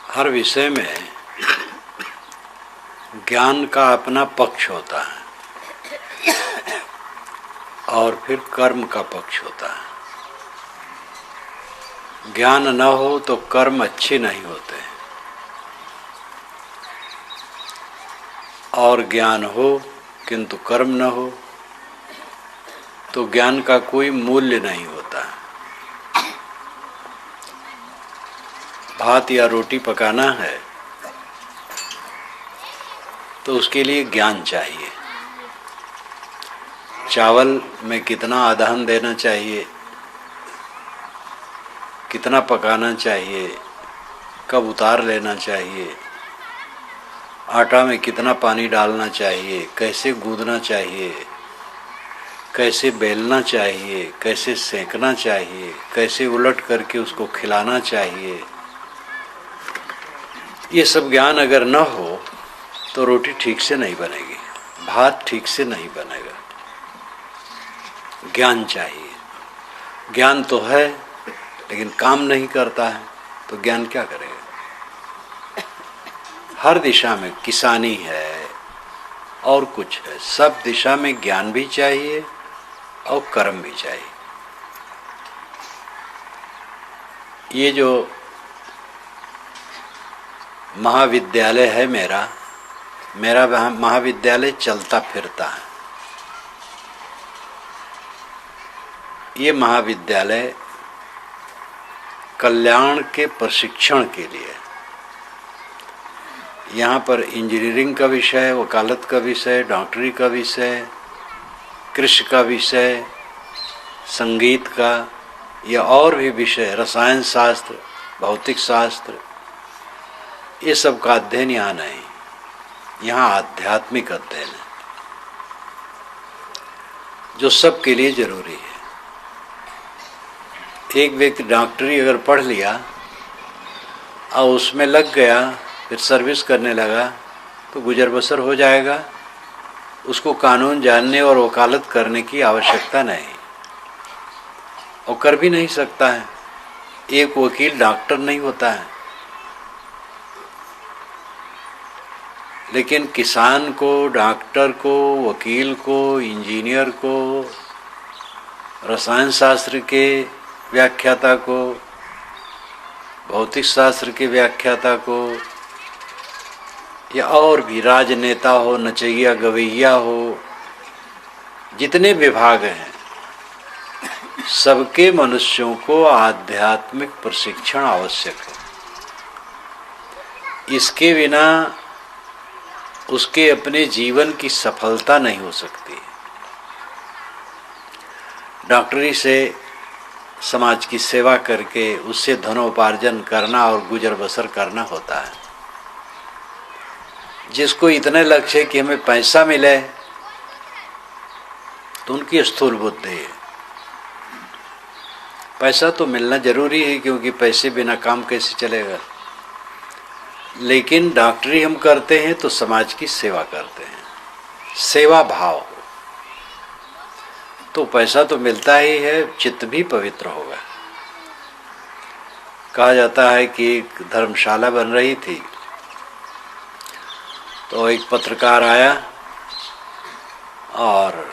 हर विषय में ज्ञान का अपना पक्ष होता है और फिर कर्म का पक्ष होता है। ज्ञान न हो तो कर्म अच्छे नहीं होते, और ज्ञान हो किंतु कर्म न हो तो ज्ञान का कोई मूल्य नहीं होता। भात या रोटी पकाना है तो उसके लिए ज्ञान चाहिए। चावल में कितना आधान देना चाहिए, कितना पकाना चाहिए, कब उतार लेना चाहिए, आटा में कितना पानी डालना चाहिए, कैसे गूंदना चाहिए, कैसे बेलना चाहिए, कैसे सेंकना चाहिए, कैसे उलट करके उसको खिलाना चाहिए, ये सब ज्ञान अगर न हो तो रोटी ठीक से नहीं बनेगी, भात ठीक से नहीं बनेगा। ज्ञान चाहिए। ज्ञान तो है लेकिन काम नहीं करता है तो ज्ञान क्या करेगा। हर दिशा में किसानी है और कुछ है, सब दिशा में ज्ञान भी चाहिए और कर्म भी चाहिए। ये जो महाविद्यालय है मेरा महाविद्यालय चलता फिरता है। ये महाविद्यालय कल्याण के प्रशिक्षण के लिए, यहाँ पर इंजीनियरिंग का विषय, वकालत का विषय, डॉक्टरी का विषय, कृषि का विषय, संगीत का या और भी विषय, रसायन शास्त्र, भौतिक शास्त्र, ये सब का अध्ययन यहाँ नहीं। यहाँ आध्यात्मिक अध्ययन है जो सबके लिए जरूरी है। एक व्यक्ति डॉक्टरी अगर पढ़ लिया और उसमें लग गया, फिर सर्विस करने लगा तो गुजर बसर हो जाएगा। उसको कानून जानने और वकालत करने की आवश्यकता नहीं, और कर भी नहीं सकता है। एक वकील डॉक्टर नहीं होता है। लेकिन किसान को, डॉक्टर को, वकील को, इंजीनियर को, रसायन शास्त्र के व्याख्याता को, भौतिक शास्त्र के व्याख्याता को, या और भी राजनेता हो, नचैया गवैया हो, जितने विभाग हैं, सबके मनुष्यों को आध्यात्मिक प्रशिक्षण आवश्यक है। इसके बिना उसके अपने जीवन की सफलता नहीं हो सकती। डॉक्टरी से समाज की सेवा करके उससे धनोपार्जन करना और गुजर बसर करना होता है। जिसको इतने लक्ष्य है कि हमें पैसा मिले तो उनकी स्थूल बुद्धि है। पैसा तो मिलना जरूरी है क्योंकि पैसे बिना काम कैसे चलेगा। लेकिन डॉक्टरी हम करते हैं तो समाज की सेवा करते हैं, सेवा भाव हो तो पैसा तो मिलता ही है, चित्त भी पवित्र होगा। कहा जाता है कि एक धर्मशाला बन रही थी तो एक पत्रकार आया और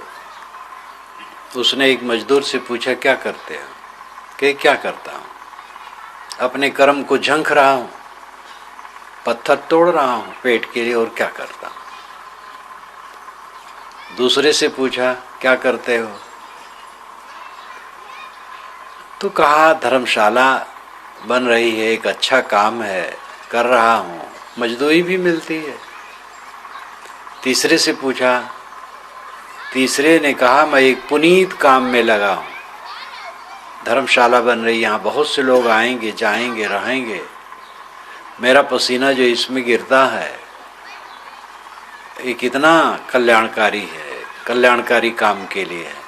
उसने एक मजदूर से पूछा, क्या करते हो? कि क्या करता हूँ, अपने कर्म को झंक रहा हूँ, पत्थर तोड़ रहा हूँ पेट के लिए, और क्या करता हूँ। दूसरे से पूछा, क्या करते हो? तो कहा, धर्मशाला बन रही है, एक अच्छा काम है, कर रहा हूँ, मजदूरी भी मिलती है। तीसरे से पूछा, तीसरे ने कहा, मैं एक पुनीत काम में लगा हूँ, धर्मशाला बन रही, यहाँ बहुत से लोग आएंगे, जाएंगे, रहेंगे, मेरा पसीना जो इसमें गिरता है ये कितना कल्याणकारी है, कल्याणकारी काम के लिए है।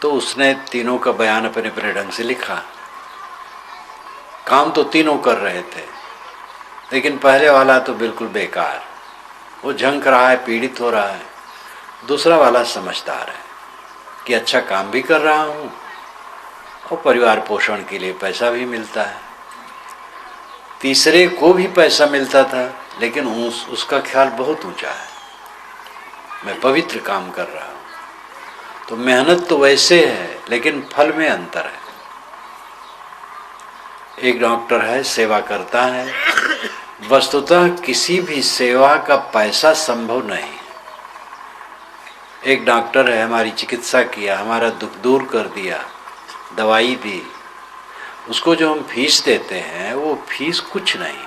तो उसने तीनों का बयान अपने अपने ढंग से लिखा। काम तो तीनों कर रहे थे, लेकिन पहले वाला तो बिल्कुल बेकार, वो झंक रहा है, पीड़ित हो रहा है। दूसरा वाला समझदार है कि अच्छा काम भी कर रहा हूँ और परिवार पोषण के लिए पैसा भी मिलता है। तीसरे को भी पैसा मिलता था, लेकिन उसका ख्याल बहुत ऊंचा है, मैं पवित्र काम कर रहा हूँ। तो मेहनत तो वैसे है, लेकिन फल में अंतर है। एक डॉक्टर है, सेवा करता है, वस्तुतः किसी भी सेवा का पैसा संभव नहीं। एक डॉक्टर है, हमारी चिकित्सा किया, हमारा दुख दूर कर दिया, दवाई दी, उसको जो हम फीस देते हैं वो फीस कुछ नहीं।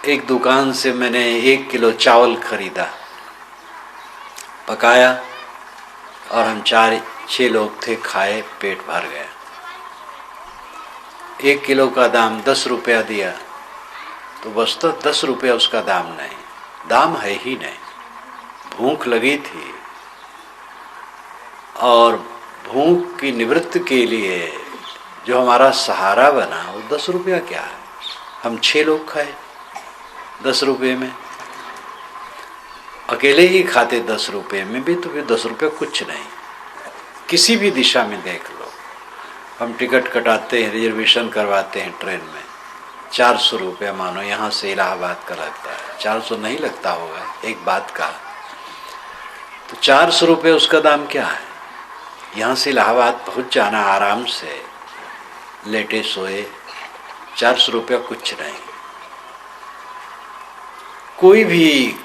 एक दुकान से मैंने 1 किलो चावल खरीदा, पकाया और हम 4-6 लोग थे, खाए, पेट भर गया। 1 किलो का दाम 10 रुपया दिया, तो वस्तुतः 10 रुपया उसका दाम नहीं, दाम है ही नहीं। भूख लगी थी और भूख की निवृत्ति के लिए जो हमारा सहारा बना वो 10 रुपया क्या है। हम 6 लोग खाए 10 रुपये में, अकेले ही खाते 10 रुपये में भी, तो फिर 10 रुपये कुछ नहीं। किसी भी दिशा में देख लो, हम टिकट कटाते हैं, रिजर्वेशन करवाते हैं ट्रेन में, 400 रुपया मानो यहाँ से इलाहाबाद का लगता है, 400 नहीं लगता होगा एक बात का, तो 400 रुपये उसका दाम क्या है। यहाँ से इलाहाबाद पहुँच जाना आराम से, लेटे सोए, 400 रुपया कुछ नहीं। कोई भी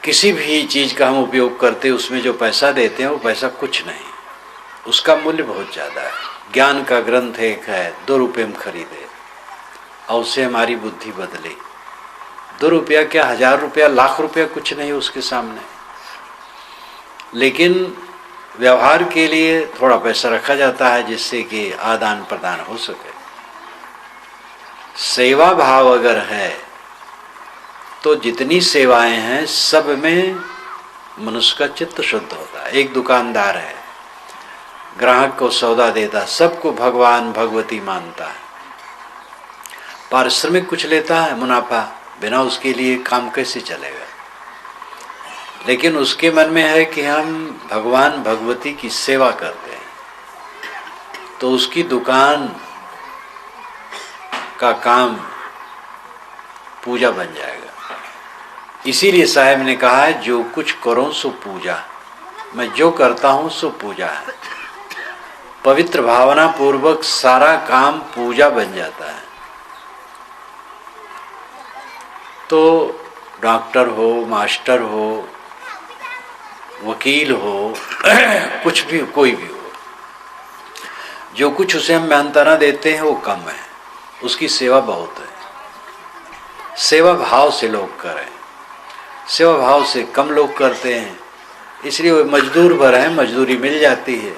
किसी भी चीज़ का हम उपयोग करते उसमें जो पैसा देते हैं वो पैसा कुछ नहीं, उसका मूल्य बहुत ज़्यादा है। ज्ञान का ग्रंथ एक है, 2 रुपये में खरीदे और उससे हमारी बुद्धि बदली। 2 रुपया क्या, 1000 रुपया, लाख रुपया कुछ नहीं उसके सामने। लेकिन व्यवहार के लिए थोड़ा पैसा रखा जाता है जिससे कि आदान प्रदान हो सके। सेवा भाव अगर है तो जितनी सेवाएं हैं सब में मनुष्य का चित्त शुद्ध होता है। एक दुकानदार है, ग्राहक को सौदा देता, सबको भगवान भगवती मानता है, पारिश्रमिक कुछ लेता है मुनाफा, बिना उसके लिए काम कैसे चलेगा। लेकिन उसके मन में है कि हम भगवान भगवती की सेवा करते हैं, तो उसकी दुकान का काम पूजा बन जाएगा। इसीलिए साहब ने कहा है, जो कुछ करो सो पूजा, मैं जो करता हूँ सो पूजा है। पवित्र भावना पूर्वक सारा काम पूजा बन जाता है। तो डॉक्टर हो, मास्टर हो, वकील हो, कुछ भी, कोई भी हो, जो कुछ उसे हम मेहनताना देते हैं वो कम है, उसकी सेवा बहुत है। सेवा भाव से लोग करें, सेवा भाव से कम लोग करते हैं, इसलिए वो मजदूर भर है, मजदूरी मिल जाती है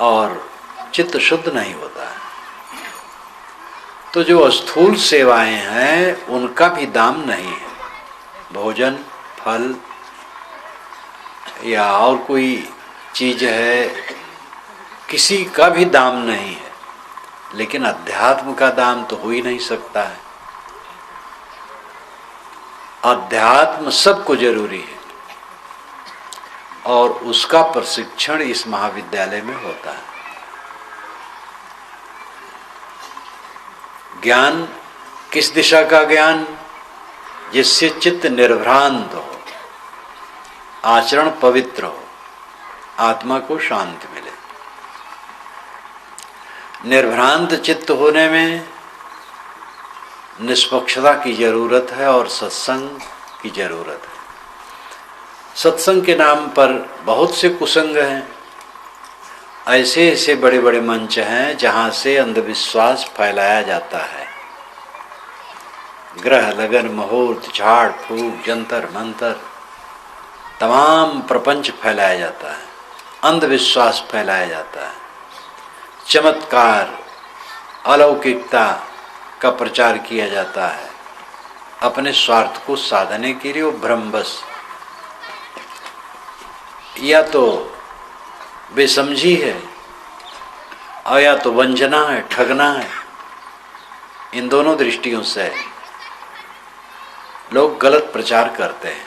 और चित्त शुद्ध नहीं होता है। तो जो स्थूल सेवाएं हैं उनका भी दाम नहीं है। भोजन, फल या और कोई चीज है, किसी का भी दाम नहीं है। लेकिन अध्यात्म का दाम तो हो ही नहीं सकता है। अध्यात्म सबको जरूरी है और उसका प्रशिक्षण इस महाविद्यालय में होता है। ज्ञान किस दिशा का ज्ञान, जिससे चित्त निर्भ्रांत हो, आचरण पवित्र हो, आत्मा को शांति मिले। निर्भ्रांत चित्त होने में निष्पक्षता की जरूरत है और सत्संग की जरूरत है। सत्संग के नाम पर बहुत से कुसंग हैं, ऐसे ऐसे बड़े बड़े मंच हैं जहां से अंधविश्वास फैलाया जाता है। ग्रह लगन, मुहूर्त, झाड़ फूक, जंतर मंतर, तमाम प्रपंच फैलाया जाता है, अंधविश्वास फैलाया जाता है, चमत्कार, अलौकिकता का प्रचार किया जाता है अपने स्वार्थ को साधने के लिए। वो भ्रमबस, या तो बेसमझी है और या तो वंजना है, ठगना है। इन दोनों दृष्टियों से लोग गलत प्रचार करते हैं।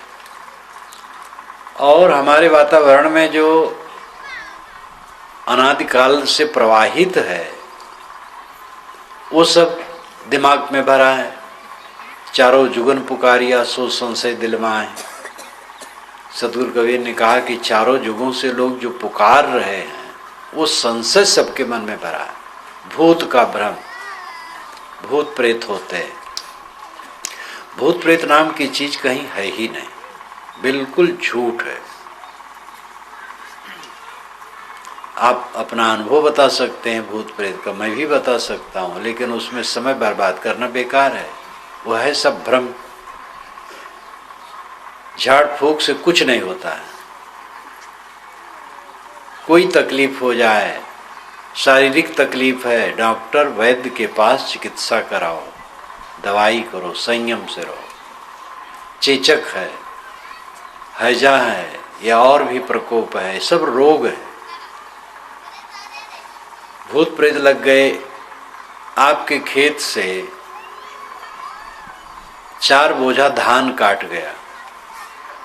और हमारे वातावरण में जो अनादिकाल से प्रवाहित है, वो सब दिमाग में भरा है। चारों जुगन पुकारिया सो संशय दिल में आए। सतगुरु कबीर ने कहा कि चारों जुगों से लोग जो पुकार रहे हैं वो संशय सबके मन में भरा है। भूत का भ्रम, भूत प्रेत होते हैं। भूत प्रेत नाम की चीज कहीं है ही नहीं, बिल्कुल झूठ है। आप अपना अनुभव बता सकते हैं भूत प्रेत का, मैं भी बता सकता हूं, लेकिन उसमें समय बर्बाद करना बेकार है। वह है सब भ्रम। झाड़ फूक से कुछ नहीं होता है। कोई तकलीफ हो जाए, शारीरिक तकलीफ है, डॉक्टर वैद्य के पास चिकित्सा कराओ, दवाई करो, संयम से रहो। चेचक है, हैजा है या और भी प्रकोप है, सब रोग है। भूत प्रेत लग गए, आपके खेत से 4 बोझा धान काट गया,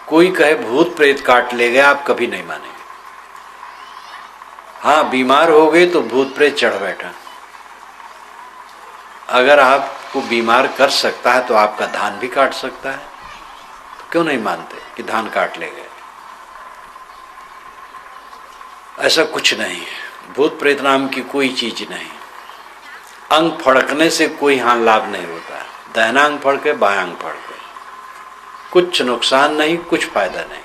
कोई कहे भूत प्रेत काट ले गया, आप कभी नहीं मानेंगे। हाँ, बीमार हो गए तो भूत प्रेत चढ़ बैठा। अगर आपको बीमार कर सकता है तो आपका धान भी काट सकता है, तो क्यों नहीं मानते कि धान काट ले गए? ऐसा कुछ नहीं है। भूत प्रेत नाम की कोई चीज नहीं। अंग फड़कने से कोई हानि लाभ नहीं होता है। दाहिना अंग फड़के, बायां अंग फड़के, कुछ नुकसान नहीं, कुछ फायदा नहीं।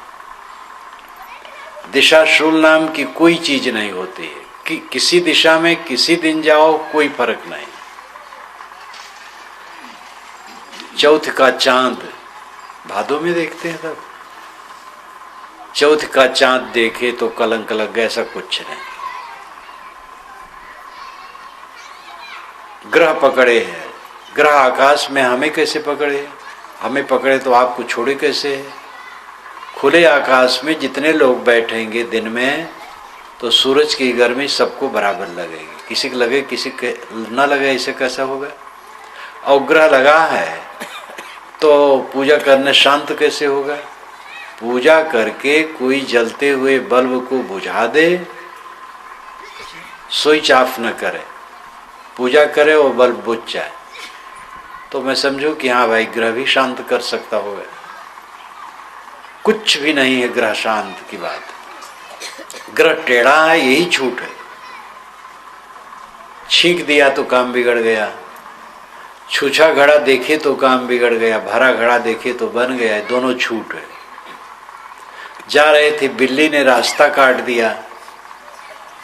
दिशा शूल नाम की कोई चीज नहीं होती है कि किसी दिशा में किसी दिन जाओ, कोई फर्क नहीं। चौथ का चांद भादों में देखते हैं तब, चौथ का चांद देखे तो कलंक लग गया, ऐसा कुछ नहीं। ग्रह पकड़े हैं, ग्रह आकाश में हमें कैसे पकड़े? हमें पकड़े तो आपको छोड़े कैसे? खुले आकाश में जितने लोग बैठेंगे दिन में, तो सूरज की गर्मी सबको बराबर लगेगी। किसी को लगे, किसी के न लगे, ऐसे कैसा होगा? और ग्रह लगा है तो पूजा करने शांत कैसे होगा? पूजा करके कोई जलते हुए बल्ब को बुझा दे, स्विच ऑफ न करे, पूजा करे और बल्ब बुझ जाए, तो मैं समझूं कि हाँ भाई, ग्रह भी शांत कर सकता होगा। कुछ भी नहीं है ग्रह शांत की बात। ग्रह टेढ़ा है, यही झूठ है। छींक दिया तो काम बिगड़ गया, छूछा घड़ा देखे तो काम बिगड़ गया, भरा घड़ा देखे तो बन गया, दोनों झूठ है। जा रहे थे, बिल्ली ने रास्ता काट दिया,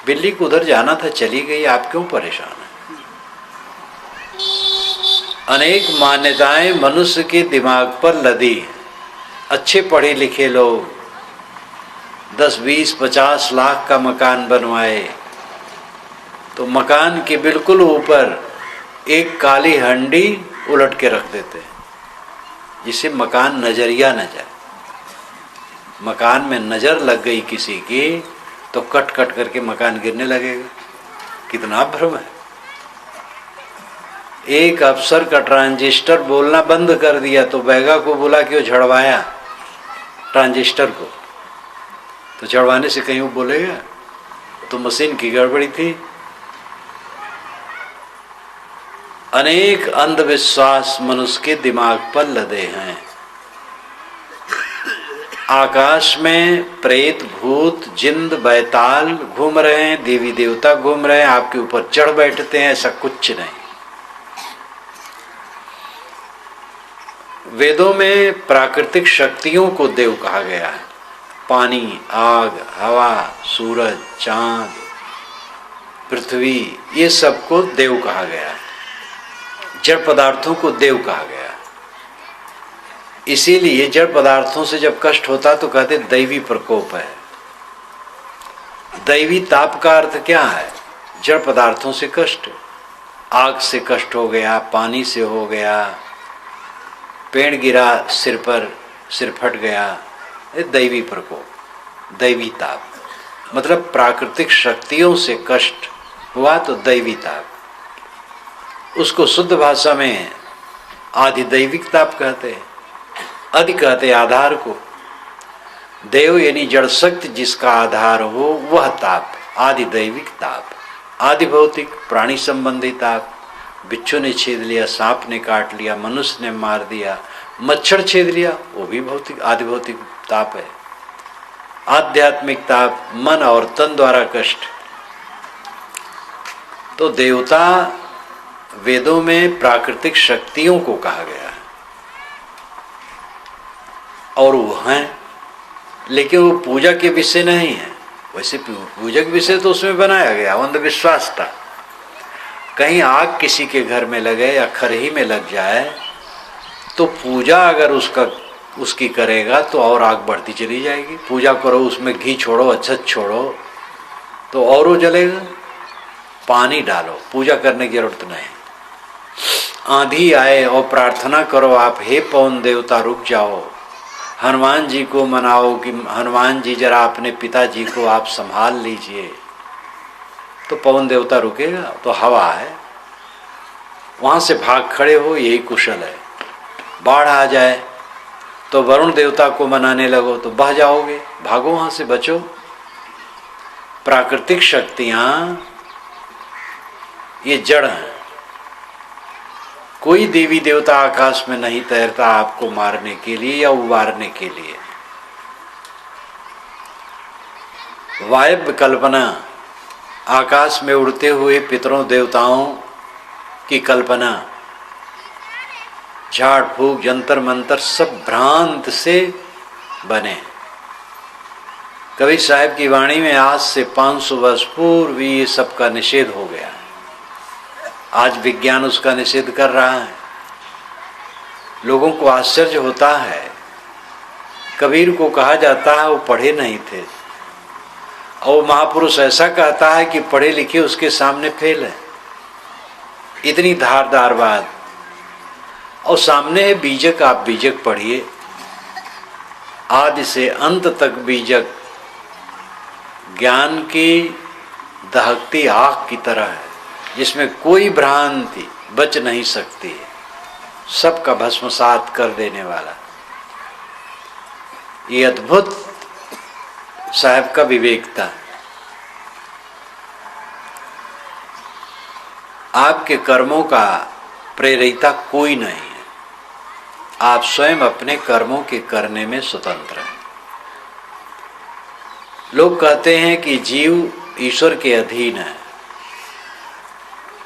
बिल्ली को उधर जाना था, चली गई, आप क्यों परेशान हैं? अनेक मान्यताएं मनुष्य के दिमाग पर लदी। अच्छे पढ़े लिखे लोग 10, 20, 50 लाख का मकान बनवाए, तो मकान के बिल्कुल ऊपर एक काली हंडी उलट के रख देते, जिससे मकान नजरिया न जाए। मकान में नजर लग गई किसी की तो कट कट करके मकान गिरने लगेगा। कितना भ्रम है। एक अफसर का ट्रांजिस्टर बोलना बंद कर दिया तो बैगा को बोला कि वो झड़वाया ट्रांजिस्टर को, तो झड़वाने से कहीं वो बोलेगा? तो मशीन की गड़बड़ी थी। अनेक अंधविश्वास मनुष्य के दिमाग पर लदे हैं। आकाश में प्रेत, भूत, जिंद, बैताल घूम रहे हैं, देवी देवता घूम रहे हैं, आपके ऊपर चढ़ बैठते हैं, ऐसा कुछ नहीं। वेदों में प्राकृतिक शक्तियों को देव कहा गया है। पानी, आग, हवा, सूरज, चांद, पृथ्वी, ये सबको देव कहा गया है। जड़ पदार्थों को देव कहा गया है। इसीलिए जड़ पदार्थों से जब कष्ट होता तो कहते दैवी प्रकोप है। दैवी ताप का अर्थ क्या है? जड़ पदार्थों से कष्ट। आग से कष्ट हो गया, पानी से हो गया, पेड़ गिरा सिर पर, सिर फट गया, ये दैवी प्रकोप, दैवी ताप। मतलब प्राकृतिक शक्तियों से कष्ट हुआ तो दैवी ताप। उसको शुद्ध भाषा में आधिदैविक ताप कहते हैं। अधि कहते आधार को। देव यानी जड़ शक्ति जिसका आधार हो, वह ताप। आदि दैविक ताप, आदि भौतिक प्राणी संबंधी ताप, बिच्छू ने छेद लिया, सांप ने काट लिया, मनुष्य ने मार दिया, मच्छर छेद लिया, वो भी भौतिक आदि भौतिक ताप है। आध्यात्मिक ताप, मन और तन द्वारा कष्ट। तो देवता वेदों में प्राकृतिक शक्तियों को कहा गया है और वो हैं, लेकिन वो पूजा के विषय नहीं है। वैसे पूजा के विषय तो उसमें बनाया गया, अंधविश्वास था। कहीं आग किसी के घर में लगे या खरही में लग जाए तो पूजा अगर उसकी करेगा तो और आग बढ़ती चली जाएगी। पूजा करो, उसमें घी छोड़ो, अक्षत छोड़ो तो और वो जलेगा। पानी डालो, पूजा करने की जरूरत नहीं। आंधी आए और प्रार्थना करो आप, हे पवन देवता रुक जाओ, हनुमान जी को मनाओ कि हनुमान जी जरा अपने पिताजी को आप संभाल लीजिए, तो पवन देवता रुकेगा। तो हवा है, वहां से भाग खड़े हो, यही कुशल है। बाढ़ आ जाए तो वरुण देवता को मनाने लगो तो बह जाओगे, भागो वहां से, बचो। प्राकृतिक शक्तियां ये जड़ हैं। कोई देवी देवता आकाश में नहीं तैरता आपको मारने के लिए या उबारने के लिए। वायव्य कल्पना, आकाश में उड़ते हुए पितरों देवताओं की कल्पना, झाड़ फूक जंतर मंतर सब भ्रांत से बने। कबीर साहब की वाणी में आज से 500 वर्ष पूर्व ये सब का निषेध हो गया। आज विज्ञान उसका निषेध कर रहा है। लोगों को आश्चर्य होता है। कबीर को कहा जाता है वो पढ़े नहीं थे, और महापुरुष ऐसा कहता है कि पढ़े लिखे उसके सामने फेल है। इतनी धारदार बात, और सामने है बीजक। आप बीजक पढ़िए, आदि से अंत तक बीजक ज्ञान की दहकती आग की तरह है, जिसमें कोई भ्रांति बच नहीं सकती है, सबका भस्मसात कर देने वाला। ये अद्भुत साहब का विवेक था। आपके कर्मों का प्रेरिता कोई नहीं है, आप स्वयं अपने कर्मों के करने में स्वतंत्र हैं। लोग कहते हैं कि जीव ईश्वर के अधीन है,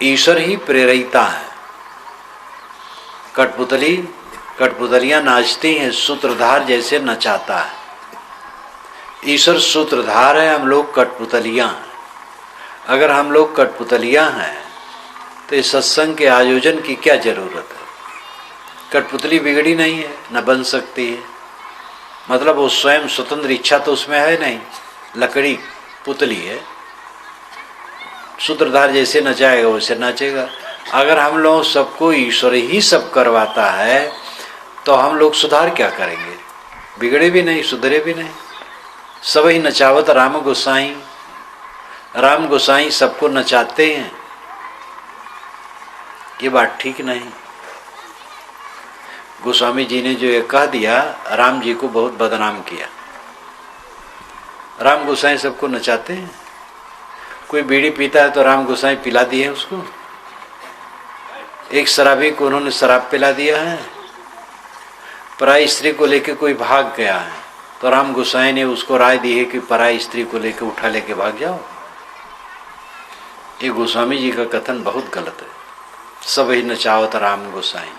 ईश्वर ही प्रेरिता है। कठपुतलियां नाचती हैं, सूत्रधार जैसे नचाता है। ईश्वर सूत्रधार है, हम लोग कठपुतलियां हैं। अगर हम लोग कठपुतलियां हैं तो इस सत्संग के आयोजन की क्या जरूरत है? कठपुतली बिगड़ी नहीं है, न बन सकती है। मतलब वो स्वयं स्वतंत्र इच्छा तो उसमें है नहीं, लकड़ी पुतली है। सूत्रधार जैसे नचाएगा वैसे नाचेगा। अगर हम लोग सबको ईश्वर ही सब करवाता है तो हम लोग सुधार क्या करेंगे? बिगड़े भी नहीं, सुधरे भी नहीं। सब ही नचावत राम गोसाई, राम गोसाई सबको नचाते हैं, ये बात ठीक नहीं। गोस्वामी जी ने जो ये कह दिया, राम जी को बहुत बदनाम किया। राम गोसाई सबको नचाते हैं। कोई बीड़ी पीता है तो राम गोसाई पिला दिए उसको। एक शराबी को उन्होंने शराब पिला दिया है। पराई स्त्री को लेकर कोई भाग गया है तो राम गोसाई ने उसको राय दी है कि पराई स्त्री को लेकर उठा लेके भाग जाओ। ये गोस्वामी जी का कथन बहुत गलत है। सब ही नचावत राम गोसाई।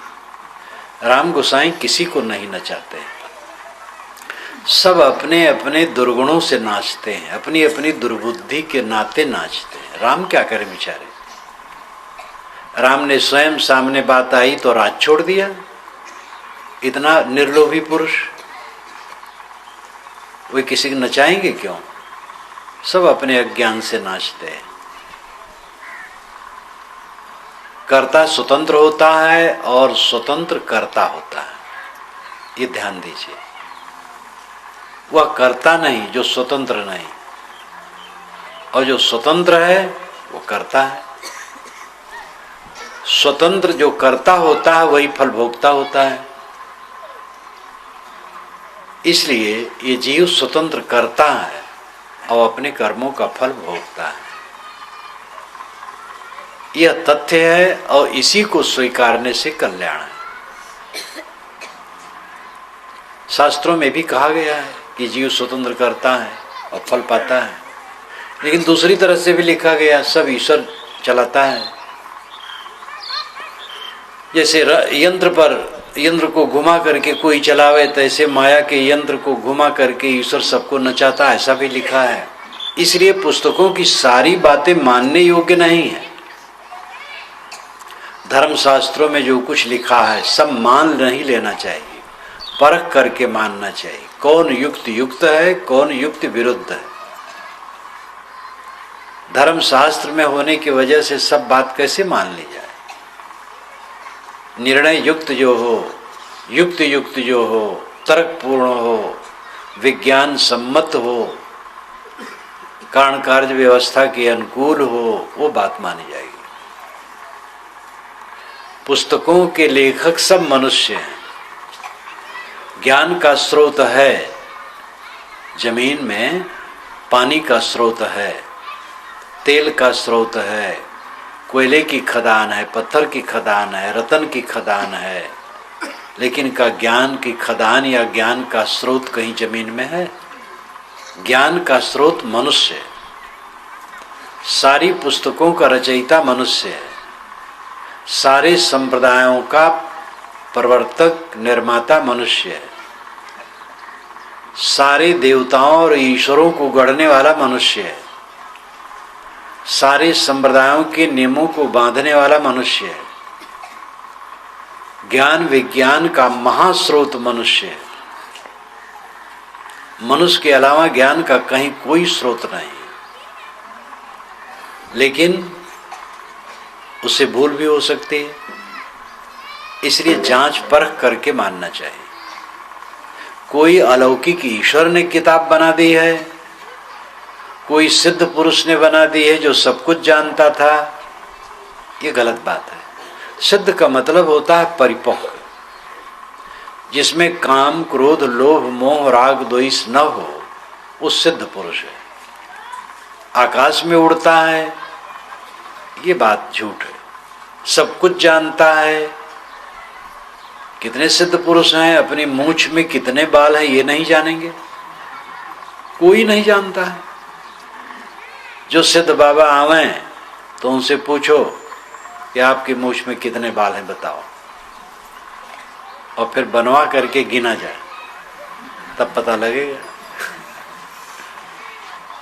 राम गोसाई किसी को नहीं नचाते, सब अपने अपने दुर्गुणों से नाचते हैं, अपनी अपनी दुर्बुद्धि के नाते नाचते हैं। राम क्या करे बेचारे? राम ने स्वयं सामने बात आई तो राज छोड़ दिया। इतना निर्लोभी पुरुष, वे किसी को नचाएंगे क्यों? सब अपने अज्ञान से नाचते हैं। कर्ता स्वतंत्र होता है और स्वतंत्र कर्ता होता है, ये ध्यान दीजिए। वह कर्ता नहीं जो स्वतंत्र नहीं, और जो स्वतंत्र है वो कर्ता है। स्वतंत्र जो कर्ता होता है वही फल भोगता होता है। इसलिए ये जीव स्वतंत्र कर्ता है और अपने कर्मों का फल भोगता है। यह तथ्य है और इसी को स्वीकारने से कल्याण है। शास्त्रों में भी कहा गया है कि जीव स्वतंत्र करता है और फल पाता है, लेकिन दूसरी तरह से भी लिखा गया सब ईश्वर चलाता है। जैसे यंत्र को घुमा करके कोई चलावे, तैसे माया के यंत्र को घुमा करके ईश्वर सबको नचाता है, ऐसा भी लिखा है। इसलिए पुस्तकों की सारी बातें मानने योग्य नहीं है। धर्मशास्त्रों में जो कुछ लिखा है सब मान नहीं लेना चाहिए, परख करके मानना चाहिए। कौन युक्त है, कौन युक्त विरुद्ध है। धर्मशास्त्र में होने की वजह से सब बात कैसे मान ली जाए। निर्णय युक्त जो हो, युक्त जो हो, तर्कपूर्ण हो, विज्ञान सम्मत हो, कारण कार्य व्यवस्था के अनुकूल हो, वो बात मानी जाएगी। पुस्तकों के लेखक सब मनुष्य हैं। ज्ञान का स्रोत है, जमीन में पानी का स्रोत है, तेल का स्रोत है, कोयले की खदान है, पत्थर की खदान है, रतन की खदान है, लेकिन का ज्ञान की खदान या ज्ञान का स्रोत कहीं जमीन में है? ज्ञान का स्रोत मनुष्य है। सारी पुस्तकों का रचयिता मनुष्य है। सारे संप्रदायों का प्रवर्तक निर्माता मनुष्य है। सारे देवताओं और ईश्वरों को गढ़ने वाला मनुष्य है। सारे संप्रदायों के नियमों को बांधने वाला मनुष्य है। ज्ञान विज्ञान का महास्रोत मनुष्य है। मनुष्य के अलावा ज्ञान का कहीं कोई स्रोत नहीं, लेकिन उससे भूल भी हो सकती है। इसलिए जांच परख करके मानना चाहिए। कोई अलौकिक ईश्वर ने किताब बना दी है, कोई सिद्ध पुरुष ने बना दी है जो सब कुछ जानता था, ये गलत बात है। सिद्ध का मतलब होता है परिपक्व, जिसमें काम क्रोध लोभ मोह राग द्वेष न हो, वो सिद्ध पुरुष है। आकाश में उड़ता है, ये बात झूठ है। सब कुछ जानता है, कितने सिद्ध पुरुष हैं, अपनी मूंछ में कितने बाल हैं ये नहीं जानेंगे, कोई नहीं जानता है। जो सिद्ध बाबा आवे तो उनसे पूछो कि आपकी मूंछ में कितने बाल हैं बताओ, और फिर बनवा करके गिना जाए, तब पता लगेगा।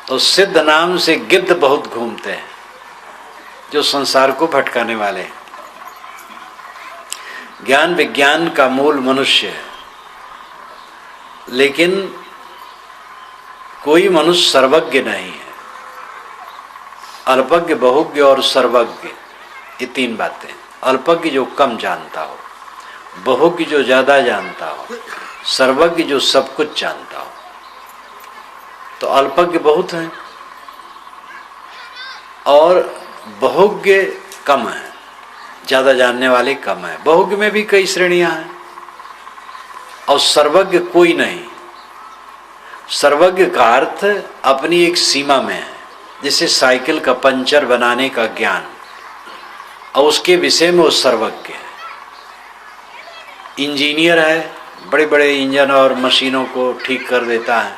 तो सिद्ध नाम से गिद्ध बहुत घूमते हैं जो संसार को भटकाने वाले हैं। ज्ञान विज्ञान का मूल मनुष्य है, लेकिन कोई मनुष्य सर्वज्ञ नहीं है। अल्पज्ञ बहुज्ञ और सर्वज्ञ, ये तीन बातें। अल्पज्ञ जो कम जानता हो, बहुज्ञ जो ज्यादा जानता हो, सर्वज्ञ जो सब कुछ जानता हो। तो अल्पज्ञ बहुत हैं और बहुज्ञ कम है, ज्यादा जानने वाले कम है। बहुज्ञ में भी कई श्रेणियां हैं और सर्वज्ञ कोई नहीं। सर्वज्ञ का अर्थ अपनी एक सीमा में है, जैसे साइकिल का पंचर बनाने का ज्ञान, और उसके विषय में वो सर्वज्ञ है। इंजीनियर है, बड़े बड़े इंजन और मशीनों को ठीक कर देता है,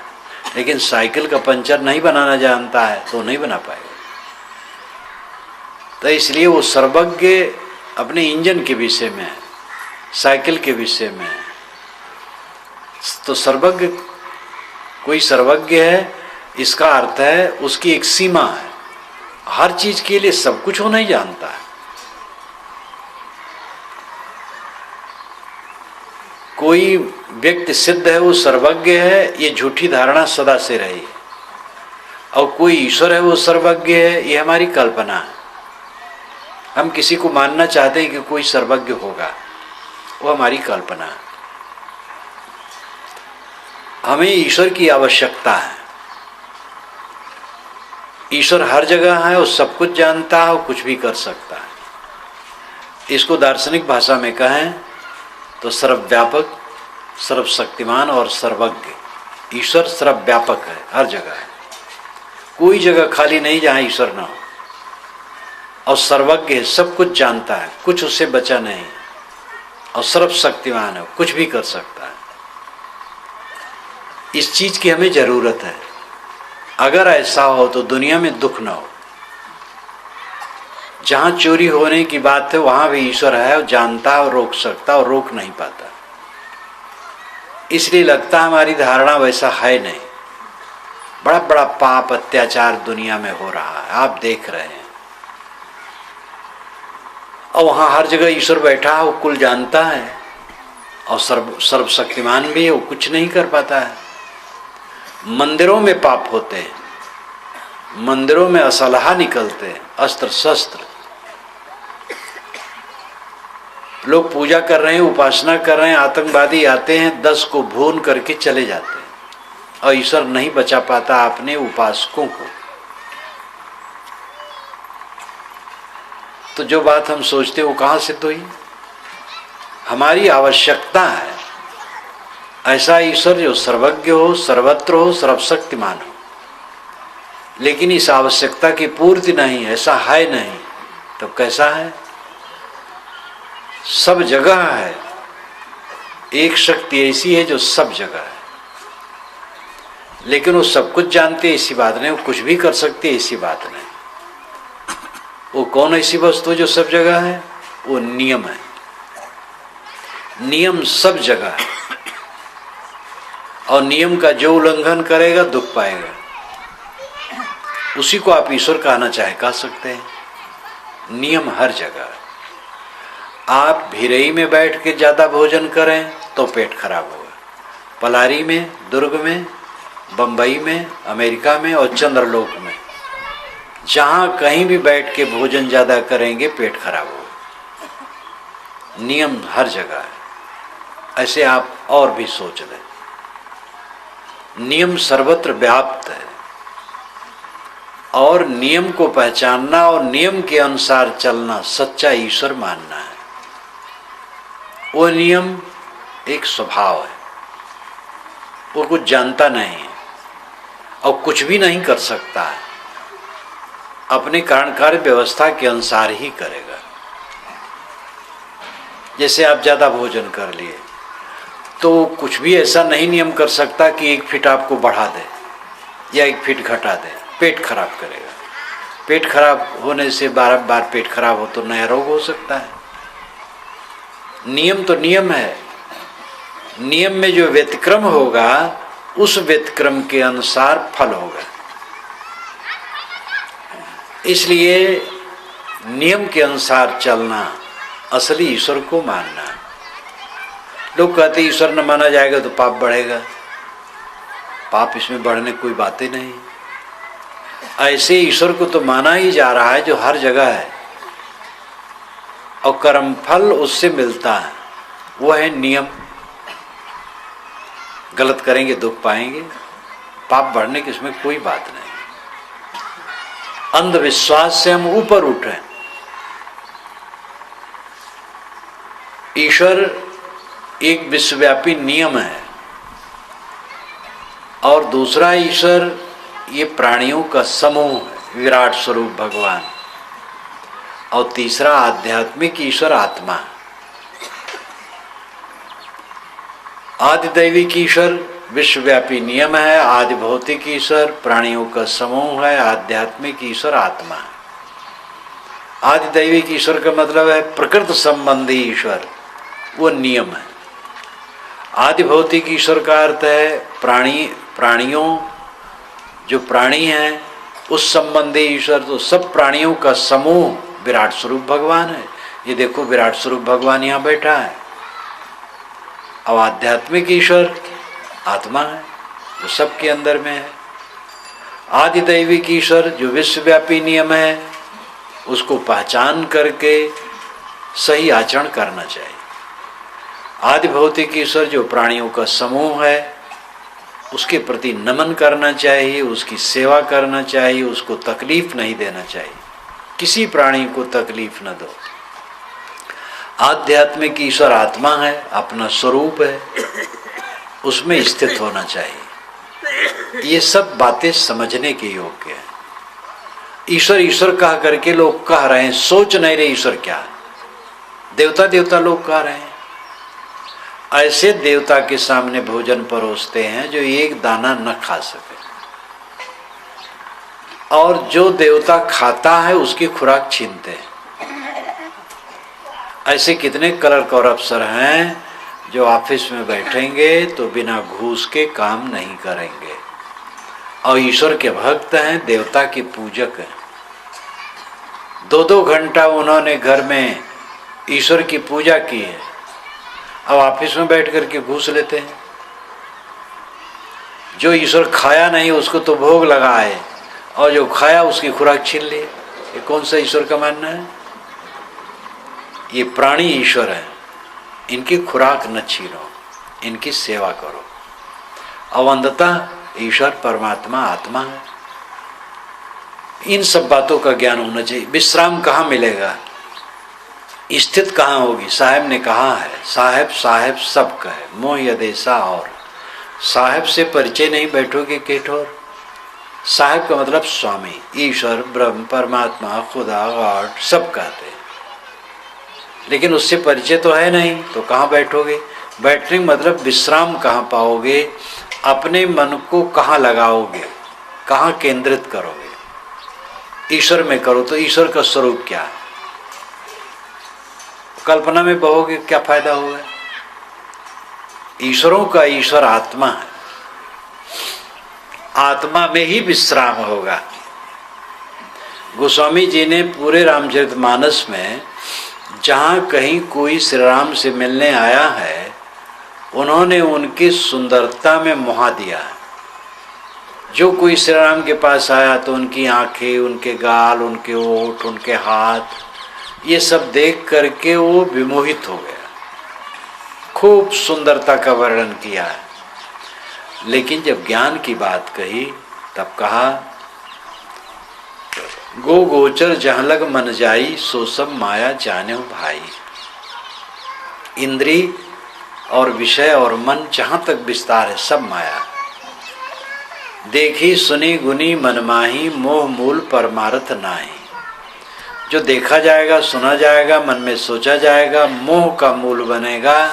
लेकिन साइकिल का पंचर नहीं बनाना जानता है तो नहीं बना पाएगा। तो इसलिए वो सर्वज्ञ अपने इंजन के विषय में है, साइकिल के विषय में है। तो सर्वज्ञ, कोई सर्वज्ञ है, इसका अर्थ है उसकी एक सीमा है। हर चीज के लिए सब कुछ वो नहीं जानता है। कोई व्यक्ति सिद्ध है वो सर्वज्ञ है, ये झूठी धारणा सदा से रही है। और कोई ईश्वर है वो सर्वज्ञ है, ये हमारी कल्पना है। हम किसी को मानना चाहते हैं कि कोई सर्वज्ञ होगा, वो हमारी कल्पना है। हमें ईश्वर की आवश्यकता है। ईश्वर हर जगह है और सब कुछ जानता है और कुछ भी कर सकता है। इसको दार्शनिक भाषा में कहें तो सर्वव्यापक, सर्वशक्तिमान और सर्वज्ञ। ईश्वर सर्वव्यापक है, हर जगह है। कोई जगह खाली नहीं जहां ईश्वर ना हो। और सर्वज्ञ है, सब कुछ जानता है, कुछ उससे बचा नहीं, और सर्वशक्तिमान है, कुछ भी कर सकता है। इस चीज की हमें जरूरत है। अगर ऐसा हो तो दुनिया में दुख ना हो। जहां चोरी होने की बात है वहां भी ईश्वर है और जानता है और रोक सकता और रोक नहीं पाता। इसलिए लगता है हमारी धारणा वैसा है नहीं। बड़ा बड़ा पाप अत्याचार दुनिया में हो रहा है, आप देख रहे हैं। और वहां हर जगह ईश्वर बैठा है, वो कुल जानता है और सर्वशक्तिमान भी है, वो कुछ नहीं कर पाता है। मंदिरों में पाप होते हैं, मंदिरों में असलहा निकलते हैं, अस्त्र शस्त्र। लोग पूजा कर रहे हैं, उपासना कर रहे हैं, आतंकवादी आते हैं, 10 को भून करके चले जाते हैं और ईश्वर नहीं बचा पाता अपने उपासकों को। तो जो बात हम सोचते हैं वो कहां सिद्ध हुई? हमारी आवश्यकता है ऐसा ईश्वर जो सर्वज्ञ हो, सर्वत्र हो, सर्वशक्तिमान हो। लेकिन इस आवश्यकता की पूर्ति नहीं, ऐसा है नहीं। तो कैसा है? सब जगह है। एक शक्ति ऐसी है जो सब जगह है, लेकिन वो सब कुछ जानते हैं ऐसी बात नहीं, वो कुछ भी कर सकते हैं ऐसी बात नहीं। वो कौन ऐसी वस्तु जो सब जगह है? वो नियम है। नियम सब जगह है और नियम का जो उल्लंघन करेगा दुख पाएगा। उसी को आप ईश्वर कहना चाहे कह सकते हैं। नियम हर जगह है। आप भिरई में बैठ के ज्यादा भोजन करें तो पेट खराब होगा। पलारी में, दुर्ग में, बंबई में, अमेरिका में और चंद्रलोक में, जहां कहीं भी बैठ के भोजन ज्यादा करेंगे पेट खराब होगा। नियम हर जगह है। ऐसे आप और भी सोच लें। नियम सर्वत्र व्याप्त है और नियम को पहचानना और नियम के अनुसार चलना सच्चा ईश्वर मानना है। वो नियम एक स्वभाव है, वो कुछ जानता नहीं है और कुछ भी नहीं कर सकता है, अपने कारण कार्य व्यवस्था के अनुसार ही करेगा। जैसे आप ज्यादा भोजन कर लिए तो कुछ भी ऐसा नहीं नियम कर सकता कि 1 फीट आपको बढ़ा दे या 1 फीट घटा दे। पेट खराब करेगा। पेट खराब होने से बार पेट खराब हो तो नया रोग हो सकता है। नियम तो नियम है। नियम में जो व्यतिक्रम होगा उस व्यतिक्रम के अनुसार फल होगा। इसलिए नियम के अनुसार चलना असली ईश्वर को मानना। लोग कहते ईश्वर न माना जाएगा तो पाप बढ़ेगा। पाप इसमें बढ़ने कोई बात ही नहीं। ऐसे ईश्वर को तो माना ही जा रहा है जो हर जगह है और कर्म फल उससे मिलता है, वो है नियम। गलत करेंगे दुख पाएंगे, पाप बढ़ने की इसमें कोई बात नहीं। अंधविश्वास से हम ऊपर उठे। ईश्वर एक विश्वव्यापी नियम है और दूसरा ईश्वर ये प्राणियों का समूह है, विराट स्वरूप भगवान। और तीसरा आध्यात्मिक ईश्वर आत्मा। आदि दैविक ईश्वर विश्वव्यापी नियम है, आदि भौतिक ईश्वर प्राणियों का समूह है, आध्यात्मिक ईश्वर आत्मा। आदि दैविक ईश्वर का मतलब है प्रकृति संबंधी ईश्वर, वो नियम है। आदि भौतिक ईश्वर का अर्थ है प्राणियों जो प्राणी हैं उस संबंधी ईश्वर। तो सब प्राणियों का समूह विराट स्वरूप भगवान है। ये देखो विराट स्वरूप भगवान यहाँ बैठा है। अब आध्यात्मिक ईश्वर आत्मा है जो सबके अंदर में है। आदि दैविक ईश्वर जो विश्वव्यापी नियम है उसको पहचान करके सही आचरण करना चाहिए। आदि भौतिक ईश्वर जो प्राणियों का समूह है उसके प्रति नमन करना चाहिए, उसकी सेवा करना चाहिए, उसको तकलीफ नहीं देना चाहिए। किसी प्राणी को तकलीफ न दो। आध्यात्मिक ईश्वर आत्मा है, अपना स्वरूप है, उसमें स्थित होना चाहिए। ये सब बातें समझने के योग्य है। ईश्वर ईश्वर कह करके लोग कह रहे हैं, सोच नहीं रहे ईश्वर क्या है। देवता देवता लोग कह रहे हैं। ऐसे देवता के सामने भोजन परोसते हैं जो एक दाना न खा सके, और जो देवता खाता है उसकी खुराक छीनते हैं। ऐसे कितने क्लर्क और अफसर हैं जो ऑफिस में बैठेंगे तो बिना घूस के काम नहीं करेंगे, और ईश्वर के भक्त हैं, देवता के पूजक हैं। 2-2 घंटा उन्होंने घर में ईश्वर की पूजा की है, अब ऑफिस में बैठ करके घूस लेते हैं। जो ईश्वर खाया नहीं उसको तो भोग लगा है, और जो खाया उसकी खुराक छीन ली। ये कौन सा ईश्वर का मानना है? ये प्राणी ईश्वर है, इनकी खुराक न छीनो, इनकी सेवा करो। अवंधता ईश्वर परमात्मा आत्मा है। इन सब बातों का ज्ञान होना चाहिए। विश्राम कहाँ मिलेगा, स्थित कहाँ होगी? साहेब ने कहा है, साहेब साहेब सब कहे मोह यदेसा। और साहेब से परिचय नहीं बैठोगे केठोर। साहेब का मतलब स्वामी, ईश्वर, ब्रह्म, परमात्मा, खुदा, गॉड सब कहते हैं, लेकिन उससे परिचय तो है नहीं, तो कहाँ बैठोगे? बैठने का मतलब विश्राम कहाँ पाओगे, अपने मन को कहाँ लगाओगे, कहाँ केंद्रित करोगे? ईश्वर में करो तो ईश्वर का स्वरूप क्या है? कल्पना में बहोगे क्या फायदा होगा? ईश्वरों का ईश्वर आत्मा है, आत्मा में ही विश्राम होगा। गोस्वामी जी ने पूरे रामचरितमानस में जहाँ कहीं कोई श्री राम से मिलने आया है, उन्होंने उनकी सुंदरता में मोहा दिया है। जो कोई श्री राम के पास आया तो उनकी आंखें, उनके गाल, उनके ओठ, उनके हाथ, ये सब देख करके वो विमोहित हो गया। खूब सुंदरता का वर्णन किया है। लेकिन जब ज्ञान की बात कही तब कहा, गो गोचर जहाँ लग मन जाई, सो सब माया जाने भाई। इंद्री और विषय और मन जहाँ तक विस्तार है सब माया। देखी सुनी गुनी मनमाही, मोह मूल परमार्थ नाही। जो देखा जाएगा, सुना जाएगा, मन में सोचा जाएगा, मोह का मूल बनेगा,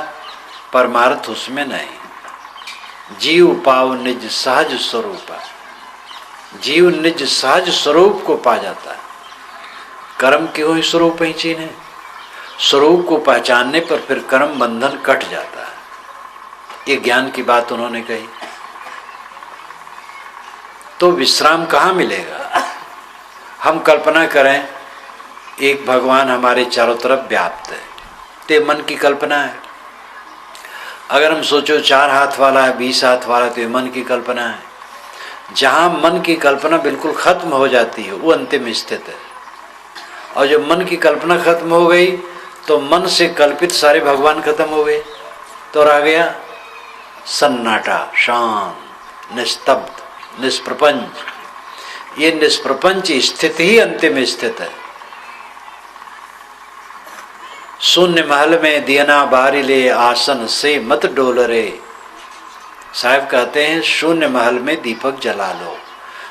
परमार्थ उसमें नहीं। जीव पाव निज सहज स्वरूप, जीव निज सहज स्वरूप को पा जाता है। कर्म क्यों ही स्वरूप ही चीने? स्वरूप को पहचानने पर फिर कर्म बंधन कट जाता है। ये ज्ञान की बात उन्होंने कही। तो विश्राम कहाँ मिलेगा? हम कल्पना करें एक भगवान हमारे चारों तरफ व्याप्त है, तो मन की कल्पना है। अगर हम सोचो 4 हाथ वाला है, 20 हाथ वाला, तो ये मन की कल्पना है। जहाँ मन की कल्पना बिल्कुल खत्म हो जाती है वो अंतिम स्थित है। और जब मन की कल्पना खत्म हो गई तो मन से कल्पित सारे भगवान खत्म हो गए, तो रह गया सन्नाटा, शांत, निस्तब्ध, निष्प्रपंच। ये निष्प्रपंच स्थिति ही अंतिम स्थित है। शून्य महल में दियना बारिले, आसन से मत डोल रे। साहब कहते हैं शून्य महल में दीपक जला लो।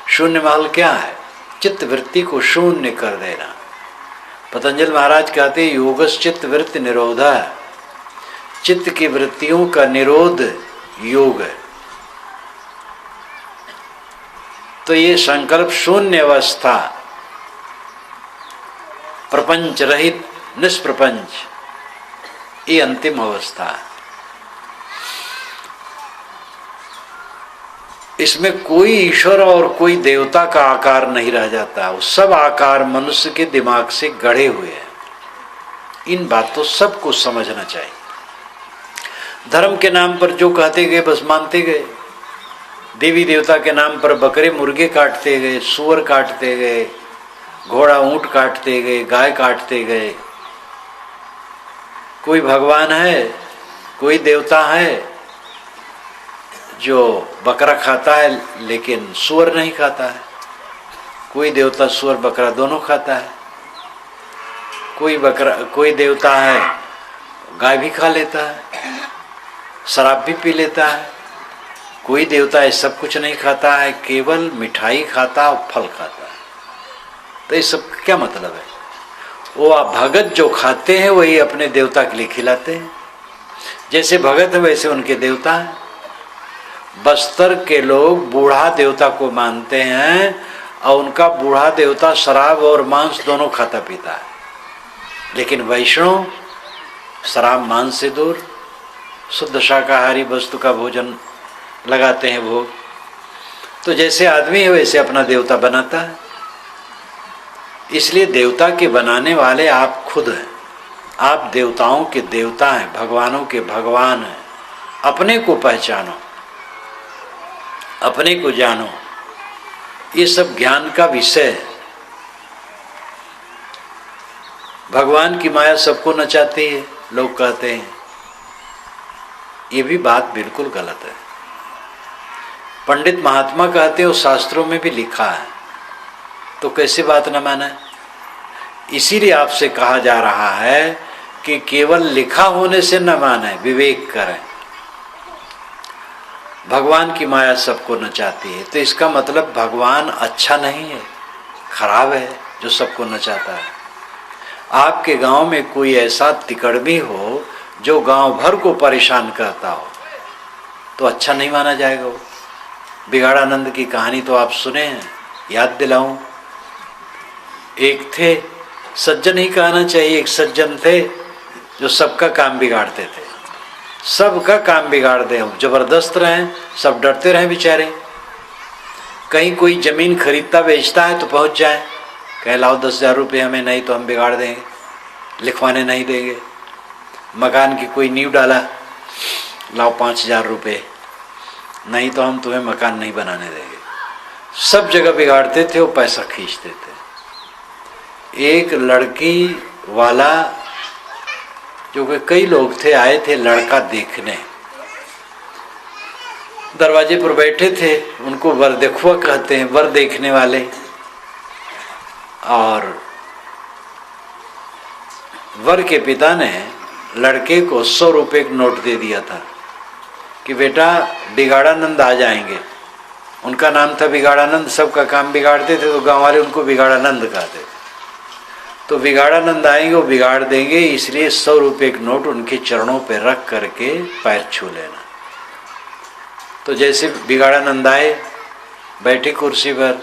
शून्य महल क्या है? चित्त वृत्ति को शून्य कर देना। पतंजलि महाराज कहते हैं योगस चित्त वृत्ति निरोधा। चित्त की वृत्तियों का निरोध योग है। तो ये संकल्प शून्य अवस्था, प्रपंच रहित, निष्प्रपंच, ये अंतिम अवस्था है। इसमें कोई ईश्वर और कोई देवता का आकार नहीं रह जाता। वो सब आकार मनुष्य के दिमाग से गढ़े हुए हैं। इन बातों सबको समझना चाहिए। धर्म के नाम पर जो कहते गए बस मानते गए। देवी देवता के नाम पर बकरे मुर्गे काटते गए, सूअर काटते गए, घोड़ा ऊंट काटते गए, गाय काटते गए। कोई भगवान है, कोई देवता है जो बकरा खाता है लेकिन सूअर नहीं खाता है। कोई देवता सूअर बकरा दोनों खाता है। कोई देवता है गाय भी खा लेता है, शराब भी पी लेता है। कोई देवता है सब कुछ नहीं खाता है, केवल मिठाई खाता और फल खाता है। तो इस सब क्या मतलब है? वो आप भगत जो खाते हैं वही अपने देवता के लिए खिलाते हैं। जैसे भगत है वैसे उनके देवता हैं। बस्तर के लोग बूढ़ा देवता को मानते हैं और उनका बूढ़ा देवता शराब और मांस दोनों खाता पीता है। लेकिन वैष्णव शराब मांस से दूर शुद्ध शाकाहारी वस्तु का भोजन लगाते हैं भोग। तो जैसे आदमी है वैसे अपना देवता बनाता है। इसलिए देवता के बनाने वाले आप खुद हैं। आप देवताओं के देवता हैं, भगवानों के भगवान हैं। अपने को पहचानो, अपने को जानो, ये सब ज्ञान का विषय है। भगवान की माया सबको नचाती है, लोग कहते हैं। ये भी बात बिल्कुल गलत है। पंडित महात्मा कहते हैं, शास्त्रों में भी लिखा है, तो कैसी बात न माने? इसीलिए आपसे कहा जा रहा है कि केवल लिखा होने से न माने, विवेक करें। भगवान की माया सबको नचाती है, तो इसका मतलब भगवान अच्छा नहीं है, खराब है जो सबको नचाता है। आपके गांव में कोई ऐसा तिकड़मी हो जो गांव भर को परेशान करता हो, तो अच्छा नहीं माना जाएगा वो। बिगाड़ानंद की कहानी तो आप सुने हैं, याद दिलाऊं। एक थे, सज्जन ही कहना चाहिए, एक सज्जन थे जो सबका काम बिगाड़ते थे, सबका काम बिगाड़ दे, जबरदस्त रहे, सब डरते रहे बेचारे। कहीं कोई जमीन खरीदता बेचता है तो पहुंच जाए, कहे लाओ 10,000 रुपये हमें, नहीं तो हम बिगाड़ देंगे, लिखवाने नहीं देंगे। मकान की कोई नींव डाला, लाओ 5,000 रुपये, नहीं तो हम तुम्हें मकान नहीं बनाने देंगे। सब जगह बिगाड़ते थे, वो पैसा खींचते थे। एक लड़की वाला, जो कि कई लोग थे, आए थे लड़का देखने, दरवाजे पर बैठे थे, उनको वर देखुआ कहते हैं, वर देखने वाले। और वर के पिता ने लड़के को 100 रुपये का नोट दे दिया था कि बेटा बिगाड़ानंद आ जाएंगे। उनका नाम था बिगाड़ानंद, सबका काम बिगाड़ते थे, तो गांव वाले उनको बिगाड़ानंद कहते थे। तो बिगाड़ानंद आएंगे, वो बिगाड़ देंगे, इसलिए 100 रुपये का नोट उनके चरणों पर रख करके पैर छू लेना। तो जैसे बिगाड़ानंद आए, बैठे कुर्सी पर,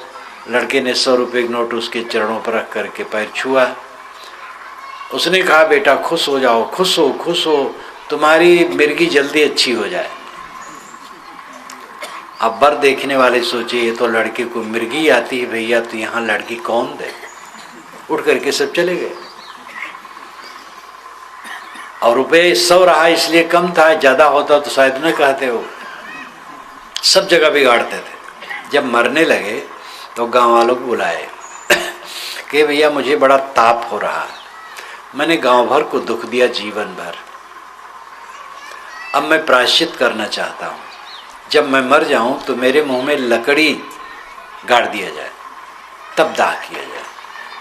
लड़के ने 100 रुपये का नोट उसके चरणों पर रख करके पैर छुआ। उसने कहा बेटा खुश हो जाओ, खुश हो, खुश हो, तुम्हारी मिर्गी जल्दी अच्छी हो जाए। अब बर देखने वाले सोचे ये तो लड़के को मिर्गी आती है भैया, तो यहाँ लड़की कौन दे। उठ करके सब चले गए। और रुपये 100 रहा इसलिए कम था, ज्यादा होता तो शायद न कहते हो। सब जगह बिगाड़ते थे। जब मरने लगे तो गांव वालों को बुलाए कि भैया मुझे बड़ा ताप हो रहा है, मैंने गांव भर को दुख दिया जीवन भर, अब मैं प्रायश्चित करना चाहता हूँ। जब मैं मर जाऊं तो मेरे मुंह में लकड़ी गाड़ दिया जाए, तब दाह किया जाए,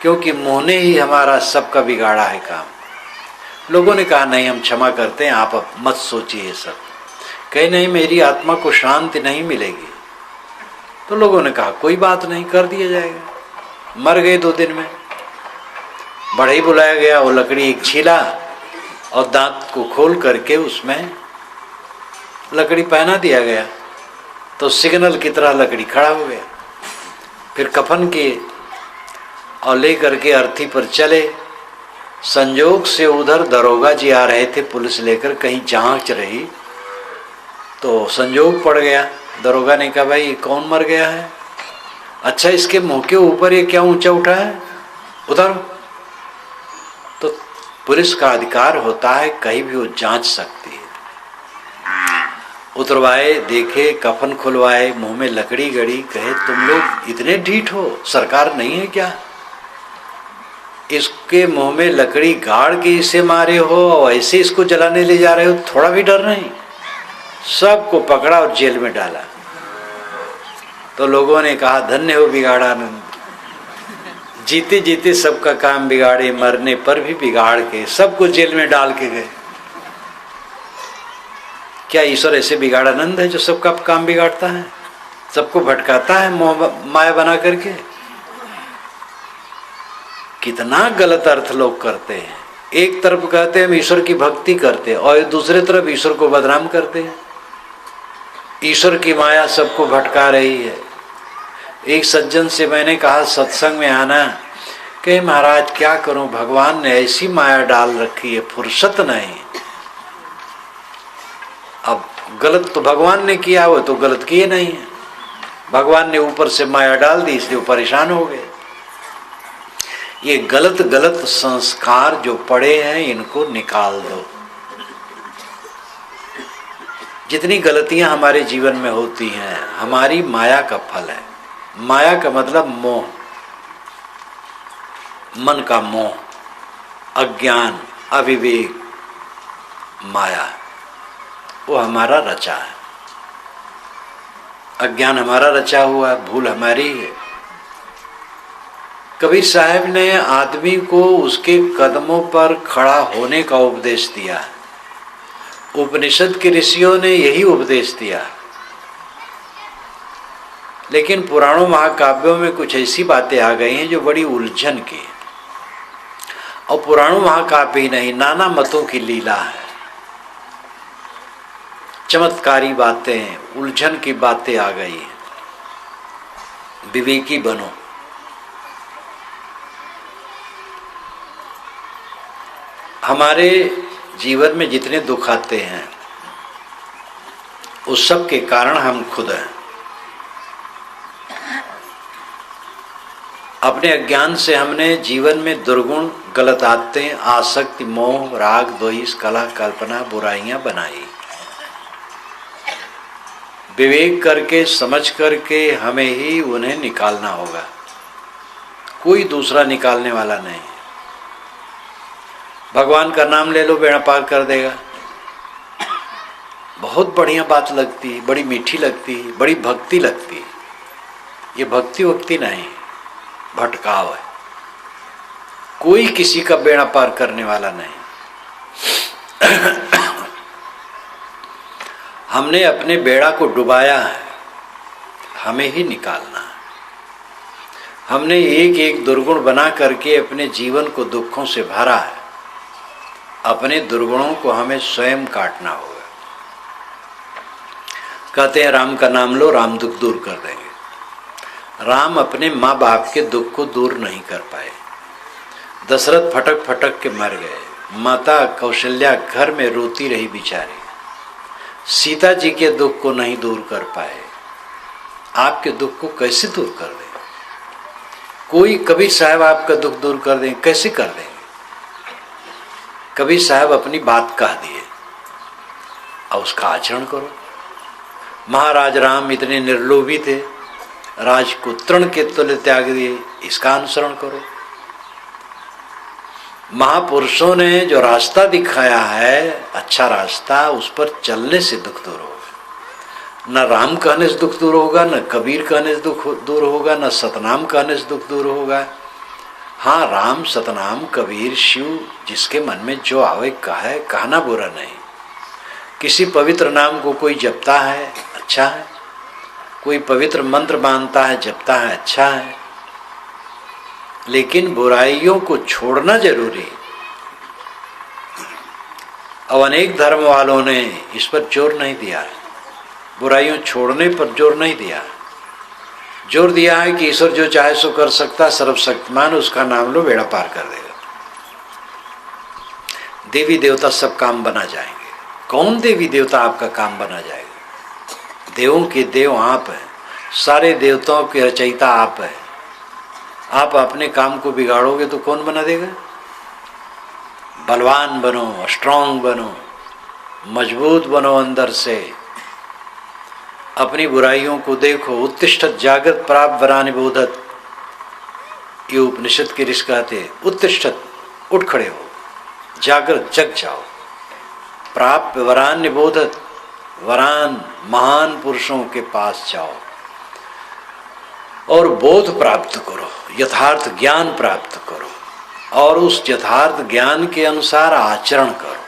क्योंकि मुंह ने ही हमारा सबका बिगाड़ा है काम। लोगों ने कहा नहीं हम क्षमा करते हैं, आप अब मत सोचिए ये सब। कहीं नहीं, मेरी आत्मा को शांति नहीं मिलेगी। तो लोगों ने कहा कोई बात नहीं, कर दिया जाएगा। मर गए 2 दिन में। बढ़ई बुलाया गया, वो लकड़ी एक छीला और दांत को खोल करके उसमें लकड़ी पहना दिया गया, तो सिग्नल की तरह लकड़ी खड़ा हो गया। फिर कफन किए और ले करके अर्थी पर चले। संजोग से उधर दरोगा जी आ रहे थे पुलिस लेकर, कहीं जांच रही, तो संजोग पड़ गया। दरोगा ने कहा भाई कौन मर गया है? अच्छा इसके मुंह के ऊपर ये क्या ऊंचा उठा है, उतारो। तो पुलिस का अधिकार होता है, कहीं भी वो जांच सकती है। उतरवाए, देखे, कफन खुलवाए, मुंह में लकड़ी गड़ी। कहे तुम लोग इतने ढीठ हो, सरकार नहीं है क्या? इसके मुंह में लकड़ी गाड़ के इसे मारे हो और ऐसे इसको जलाने ले जा रहे हो, थोड़ा भी डर नहीं? सबको पकड़ा और जेल में डाला। तो लोगों ने कहा धन्य हो बिगाड़ानंद, जीते जीते सबका काम बिगाड़े, मरने पर भी बिगाड़ के सबको जेल में डाल के गए। क्या ईश्वर ऐसे बिगाड़ानंद है जो सबका काम बिगाड़ता है, सबको भटकाता है मोह माया बना करके? कितना गलत अर्थ लोग करते हैं। एक तरफ कहते हैं हम ईश्वर की भक्ति करते हैं और दूसरे तरफ ईश्वर को बदनाम करते हैं। ईश्वर की माया सबको भटका रही है। एक सज्जन से मैंने कहा सत्संग में आना, कि महाराज क्या करूं, भगवान ने ऐसी माया डाल रखी है, फुर्सत नहीं। अब गलत तो भगवान ने किया, वो तो गलत किए नहीं है, भगवान ने ऊपर से माया डाल दी इसलिए वो परेशान हो गए। ये गलत गलत संस्कार जो पड़े हैं इनको निकाल दो। जितनी गलतियां हमारे जीवन में होती हैं हमारी माया का फल है। माया का मतलब मोह, मन का मोह, अज्ञान, अविवेक, माया, वो हमारा रचा है। अज्ञान हमारा रचा हुआ है, भूल हमारी है। कबीर साहब ने आदमी को उसके कदमों पर खड़ा होने का उपदेश दिया। उपनिषद के ऋषियों ने यही उपदेश दिया। लेकिन पुराणों महाकाव्यों में कुछ ऐसी बातें आ गई हैं जो बड़ी उलझन की, और पुराणों महाकाव्य ही नहीं, नाना मतों की लीला है। चमत्कारी बातें, उलझन की बातें आ गई हैं। विवेकी बनो। हमारे जीवन में जितने दुख आते हैं उस सब के कारण हम खुद हैं। अपने अज्ञान से हमने जीवन में दुर्गुण, गलत आदतें, आसक्ति, मोह, राग, द्वेष, कलह, कल्पना, बुराइयां बनाई। विवेक करके, समझ करके हमें ही उन्हें निकालना होगा, कोई दूसरा निकालने वाला नहीं। भगवान का नाम ले लो, बेड़ा पार कर देगा। बहुत बढ़िया बात लगती है, बड़ी मीठी लगती है, बड़ी भक्ति लगती है। ये भक्ति वक्ति नहीं, भटकाव है। कोई किसी का बेड़ा पार करने वाला नहीं। हमने अपने बेड़ा को डुबाया है, हमें ही निकालना है। हमने एक एक दुर्गुण बना करके अपने जीवन को दुखों से भरा है। अपने दुर्गुणों को हमें स्वयं काटना होगा। कहते हैं राम का नाम लो, राम दुख दूर कर देंगे। राम अपने माँ बाप के दुख को दूर नहीं कर पाए। दशरथ फटक फटक के मर गए। माता कौशल्या घर में रोती रही बेचारी। सीता जी के दुख को नहीं दूर कर पाए। आपके दुख को कैसे दूर कर दें? कोई कबीर साहब आपका दुख दूर कर दें, कैसे कर देंगे? कबीर साहब अपनी बात कह दिए और उसका आचरण करो। महाराज राम इतने निर्लोभी थे, राज को तृण के तुल्य त्याग दिए, इसका अनुसरण करो। महापुरुषों ने जो रास्ता दिखाया है, अच्छा रास्ता, उस पर चलने से दुख दूर होगा। न राम कहने से दुख दूर होगा, न कबीर कहने से दुख दूर होगा, न सतनाम कहने से दुख दूर होगा। हाँ, राम, सतनाम, कबीर, शिव, जिसके मन में जो आवे कहे, कहना बुरा नहीं। किसी पवित्र नाम को कोई जपता है, अच्छा है। कोई पवित्र मंत्र मानता है, जपता है, अच्छा है। लेकिन बुराइयों को छोड़ना जरूरी है। अब अनेक धर्म वालों ने इस पर जोर नहीं दिया है, बुराइयों छोड़ने पर जोर नहीं दिया। जोर दिया है कि ईश्वर जो चाहे सो कर सकता, सर्वशक्तिमान, उसका नाम लो, बेड़ा पार कर देगा। देवी देवता सब काम बना जाएंगे। कौन देवी देवता आपका काम बना जाएगा? देवों के देव आप हैं, सारे देवताओं के रचयिता आप हैं। आप अपने काम को बिगाड़ोगे तो कौन बना देगा? बलवान बनो, स्ट्रांग बनो, मजबूत बनो अंदर से। अपनी बुराइयों को देखो। उत्तिष्ठत जागृत प्राप्त वरान बोधत, ये उपनिषद के ऋषि कहते। उत्तिष्ठत, उठ खड़े हो, जागृत, जग जाओ। प्राप्त वरान निबोधत, वरान महान पुरुषों के पास जाओ और बोध प्राप्त करो, यथार्थ ज्ञान प्राप्त करो और उस यथार्थ ज्ञान के अनुसार आचरण करो।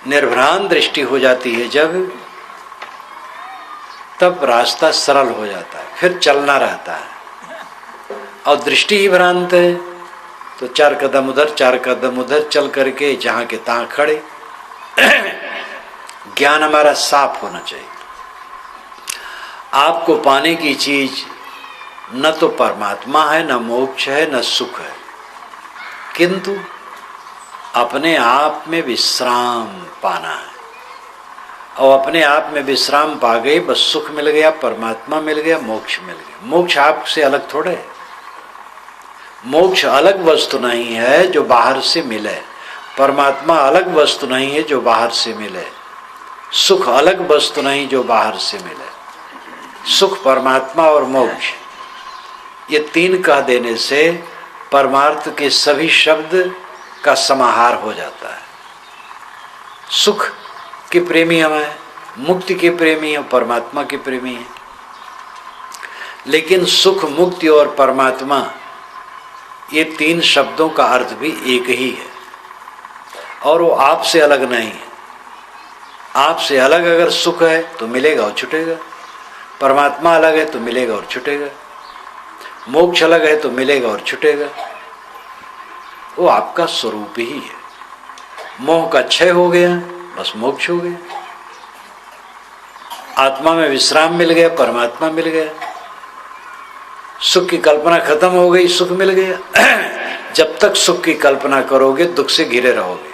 निर्भ्रांत दृष्टि हो जाती है जब, तब रास्ता सरल हो जाता है, फिर चलना रहता है। और दृष्टि ही भ्रांत है, तो 4 कदम उधर 4 कदम उधर चल करके जहाँ के तहाँ खड़े। ज्ञान हमारा साफ होना चाहिए। आपको पाने की चीज न तो परमात्मा है, न मोक्ष है, न सुख है, किंतु अपने आप में विश्राम पाना है। और अपने आप में विश्राम पा गए, बस सुख मिल गया, परमात्मा मिल गया, मोक्ष मिल गया। मोक्ष आपसे अलग थोड़े है। मोक्ष अलग वस्तु नहीं है जो बाहर से मिले, परमात्मा अलग वस्तु नहीं है जो बाहर से मिले, सुख अलग वस्तु नहीं जो बाहर से मिले। सुख, परमात्मा और मोक्ष, ये 3 कह देने से परमार्थ के सभी शब्द का समाहार हो जाता है। सुख के प्रेमी हम हैं, मुक्ति के प्रेमी हैं, परमात्मा के प्रेमी हैं। लेकिन सुख, मुक्ति और परमात्मा, ये 3 शब्दों का अर्थ भी एक ही है, और वो आपसे अलग नहीं है। आपसे अलग अगर सुख है तो मिलेगा और छूटेगा, परमात्मा अलग है तो मिलेगा और छूटेगा, मोक्ष अलग है तो मिलेगा और छूटेगा। वो आपका स्वरूप ही है। मोह का क्षय हो गया, बस मोक्ष हो गया। आत्मा में विश्राम मिल गया, परमात्मा मिल गया। सुख की कल्पना खत्म हो गई, सुख मिल गया। जब तक सुख की कल्पना करोगे दुख से घिरे रहोगे।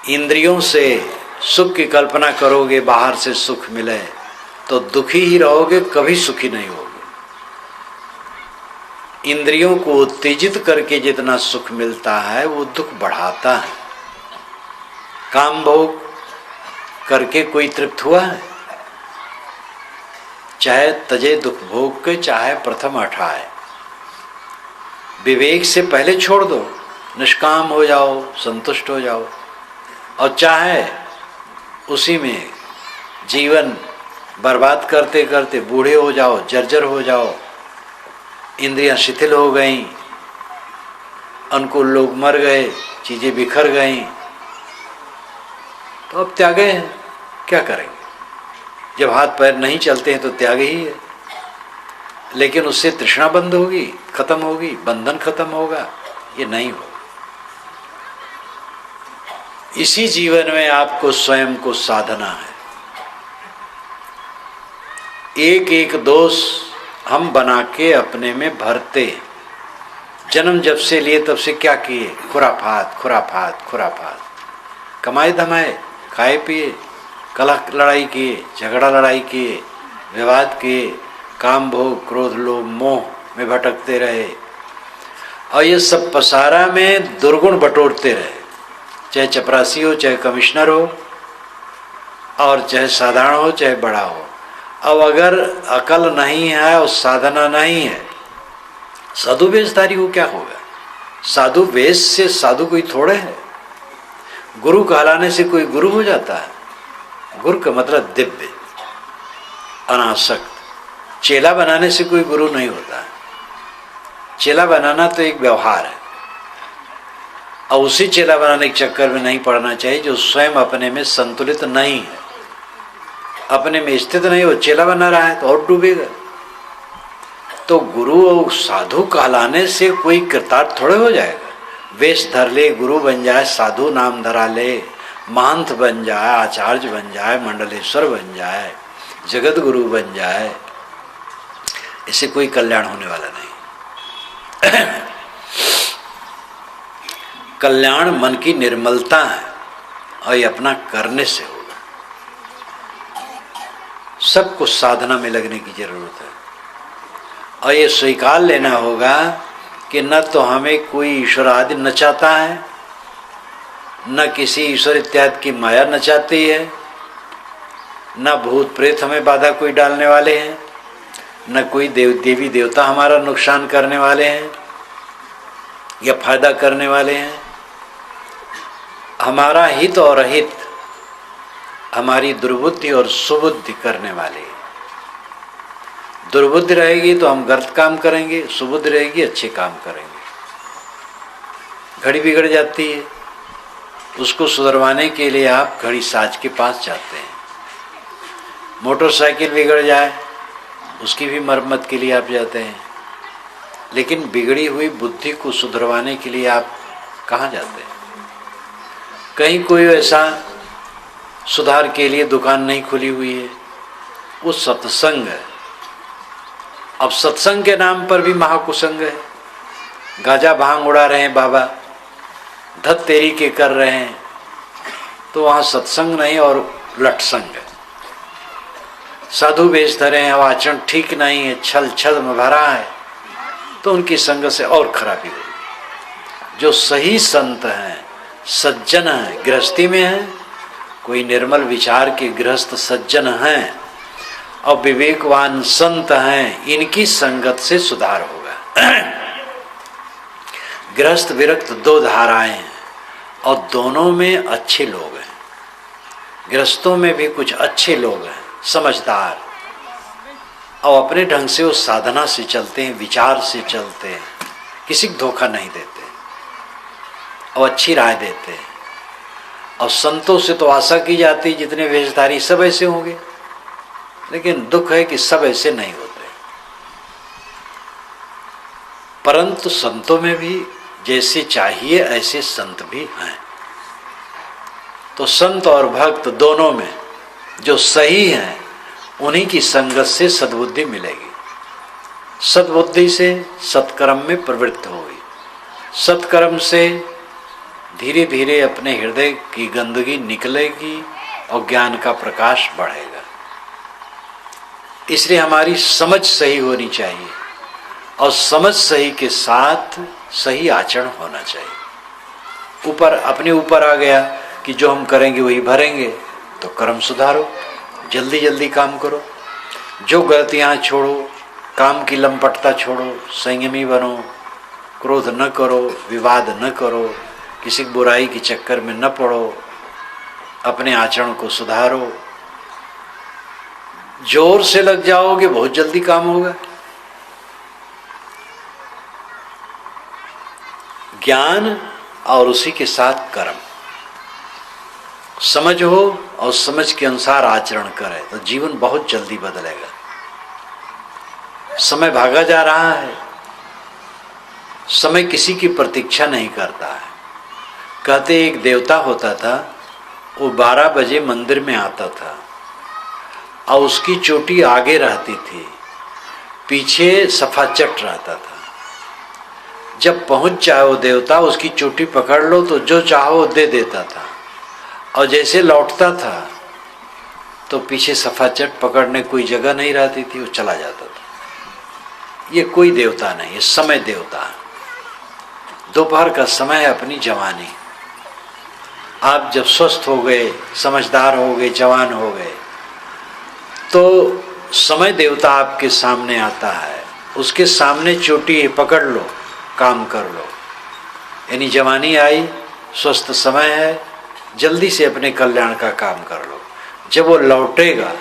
इंद्रियों से सुख की कल्पना करोगे, बाहर से सुख मिले तो दुखी ही रहोगे, कभी सुखी नहीं होगे। इंद्रियों को उत्तेजित करके जितना सुख मिलता है वो दुख बढ़ाता है। काम भोग करके कोई तृप्त हुआ है? चाहे तजे दुख भोग के, चाहे प्रथम अठाए। विवेक से पहले छोड़ दो, निष्काम हो जाओ, संतुष्ट हो जाओ, और चाहे उसी में जीवन बर्बाद करते करते बूढ़े हो जाओ, जर्जर हो जाओ, इंद्रियां शिथिल हो गईं, अनुकूल लोग मर गए, चीजें बिखर गईं, तो अब त्यागे हैं, क्या करेंगे? जब हाथ पैर नहीं चलते हैं तो त्याग ही है। लेकिन उससे तृष्णा बंद होगी, खत्म होगी, बंधन खत्म होगा? ये नहीं होगा। इसी जीवन में आपको स्वयं को साधना है। एक एक दोष हम बना के अपने में भरते। जन्म जब से लिए तब से क्या किए? खुराफात खुराफात खुराफात, कमाए धमाए, खाए पिए, कलह लड़ाई किए, झगड़ा लड़ाई किए, विवाद किए, काम भोग क्रोध लोभ मोह में भटकते रहे, और ये सब पसारा में दुर्गुण बटोरते रहे। चाहे चपरासी हो, चाहे कमिश्नर हो, और चाहे साधारण हो, चाहे बड़ा हो। अब अगर अकल नहीं है और साधना नहीं है, साधु वेशधारी को क्या होगा? साधु वेश से साधु कोई थोड़े है। गुरु कहलाने से कोई गुरु हो जाता है? गुरु का मतलब दिव्य, अनासक्त। चेला बनाने से कोई गुरु नहीं होता है। चेला बनाना तो एक व्यवहार है, और उसी चेला बनाने के चक्कर में नहीं पड़ना चाहिए जो स्वयं अपने में संतुलित नहीं है, अपने में स्थित नहीं हो, चेला बना रहा है तो और डूबेगा। तो गुरु और साधु कहलाने से कोई कृतार्थ थोड़े हो जाएगा। वेश धर ले, गुरु बन जाए, साधु नाम धरा ले, महंत बन जाए, आचार्य बन जाए, मंडलेश्वर बन जाए, जगत गुरु बन जाए, इससे कोई कल्याण होने वाला नहीं। कल्याण मन की निर्मलता है, और ये अपना करने से होगा। सबको साधना में लगने की जरूरत है, और ये स्वीकार लेना होगा कि न तो हमें कोई ईश्वर आदि नचाता है, न किसी ईश्वर इत्यादि की माया नचाती है, न भूत प्रेत हमें बाधा कोई डालने वाले हैं, न कोई देवी देवता हमारा नुकसान करने वाले हैं या फायदा करने वाले हैं। हमारा हित और अहित, हमारी दुर्बुद्धि और सुबुद्धि करने वाले हैं। दुर्बुद्धि रहेगी तो हम गलत काम करेंगे, सुबुद्धि रहेगी अच्छे काम करेंगे। घड़ी बिगड़ जाती है, उसको सुधरवाने के लिए आप घड़ी साज के पास जाते हैं। मोटरसाइकिल बिगड़ जाए, उसकी भी मरम्मत के लिए आप जाते हैं, लेकिन बिगड़ी हुई बुद्धि को सुधरवाने के लिए आप कहाँ जाते हैं? कहीं कोई ऐसा सुधार के लिए दुकान नहीं खुली हुई है, वो सत्संग है। अब सत्संग के नाम पर भी महाकुसंग है, गाजा भांग उड़ा रहे हैं बाबा, धत तेरी के कर रहे हैं, तो वहाँ सत्संग नहीं और लटसंग है। साधु वेश धरे हैं, आचरण ठीक नहीं है, छल छल में भरा है, तो उनकी संगत से और खराबी होगी। जो सही संत हैं, सज्जन हैं, गृहस्थी में हैं, कोई निर्मल विचार के गृहस्थ सज्जन हैं और विवेकवान संत हैं, इनकी संगत से सुधार होगा। गृहस्थ विरक्त दो धाराएं हैं और दोनों में अच्छे लोग हैं। गृहस्थों में भी कुछ अच्छे लोग हैं, समझदार, और अपने ढंग से वो साधना से चलते हैं, विचार से चलते हैं, किसी को धोखा नहीं देते और अच्छी राय देते हैं। और संतों से तो आशा की जाती है जितने वेशधारी सब ऐसे होंगे, लेकिन दुख है कि सब ऐसे नहीं होते। परंतु संतों में भी जैसे चाहिए ऐसे संत भी हैं। तो संत और भक्त दोनों में जो सही हैं, उन्हीं की संगत से सद्बुद्धि मिलेगी। सद्बुद्धि से सत्कर्म में प्रवृत्त होगी, सत्कर्म से धीरे धीरे अपने हृदय की गंदगी निकलेगी और ज्ञान का प्रकाश बढ़ेगा। इसलिए हमारी समझ सही होनी चाहिए और समझ सही के साथ सही आचरण होना चाहिए। ऊपर अपने ऊपर आ गया कि जो हम करेंगे वही भरेंगे, तो कर्म सुधारो, जल्दी जल्दी काम करो, जो गलतियां छोड़ो, काम की लंपटता छोड़ो, संयमी बनो, क्रोध न करो, विवाद न करो, किसी बुराई के चक्कर में न पड़ो, अपने आचरण को सुधारो। जोर से लग जाओगे बहुत जल्दी काम होगा। ज्ञान और उसी के साथ कर्म, समझ हो और समझ के अनुसार आचरण करे तो जीवन बहुत जल्दी बदलेगा। समय भागा जा रहा है, समय किसी की प्रतीक्षा नहीं करता है। कहते एक देवता होता था, वो 12 बजे मंदिर में आता था और उसकी चोटी आगे रहती थी, पीछे सफाचट रहता था। जब पहुंच जाए वो देवता, उसकी चोटी पकड़ लो तो जो चाहो वो दे देता था, और जैसे लौटता था तो पीछे सफाचट पकड़ने कोई जगह नहीं रहती थी, वो चला जाता था। ये कोई देवता नहीं, ये समय देवता है। दोपहर का समय है, अपनी जवानी, आप जब स्वस्थ हो गए, समझदार हो गए, जवान हो गए, तो समय देवता आपके सामने आता है, उसके सामने चोटी है, पकड़ लो, काम कर लो। यानी जवानी आई, स्वस्थ समय है, जल्दी से अपने कल्याण का काम कर लो। जब वो लौटेगा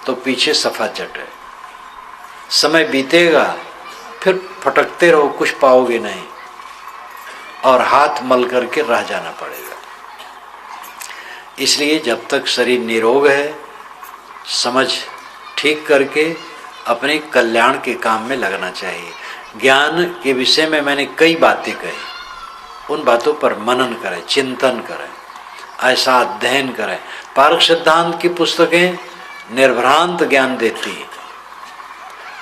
तो पीछे सफाचट है, समय बीतेगा, फिर फटकते रहो, कुछ पाओगे नहीं और हाथ मल करके रह जाना पड़ेगा। इसलिए जब तक शरीर निरोग है, समझ ठीक करके अपने कल्याण के काम में लगना चाहिए। ज्ञान के विषय में मैंने कई बातें कही, उन बातों पर मनन करें, चिंतन करें, ऐसा अध्ययन करें। पारक सिद्धांत की पुस्तकें निर्भ्रांत ज्ञान देती हैं,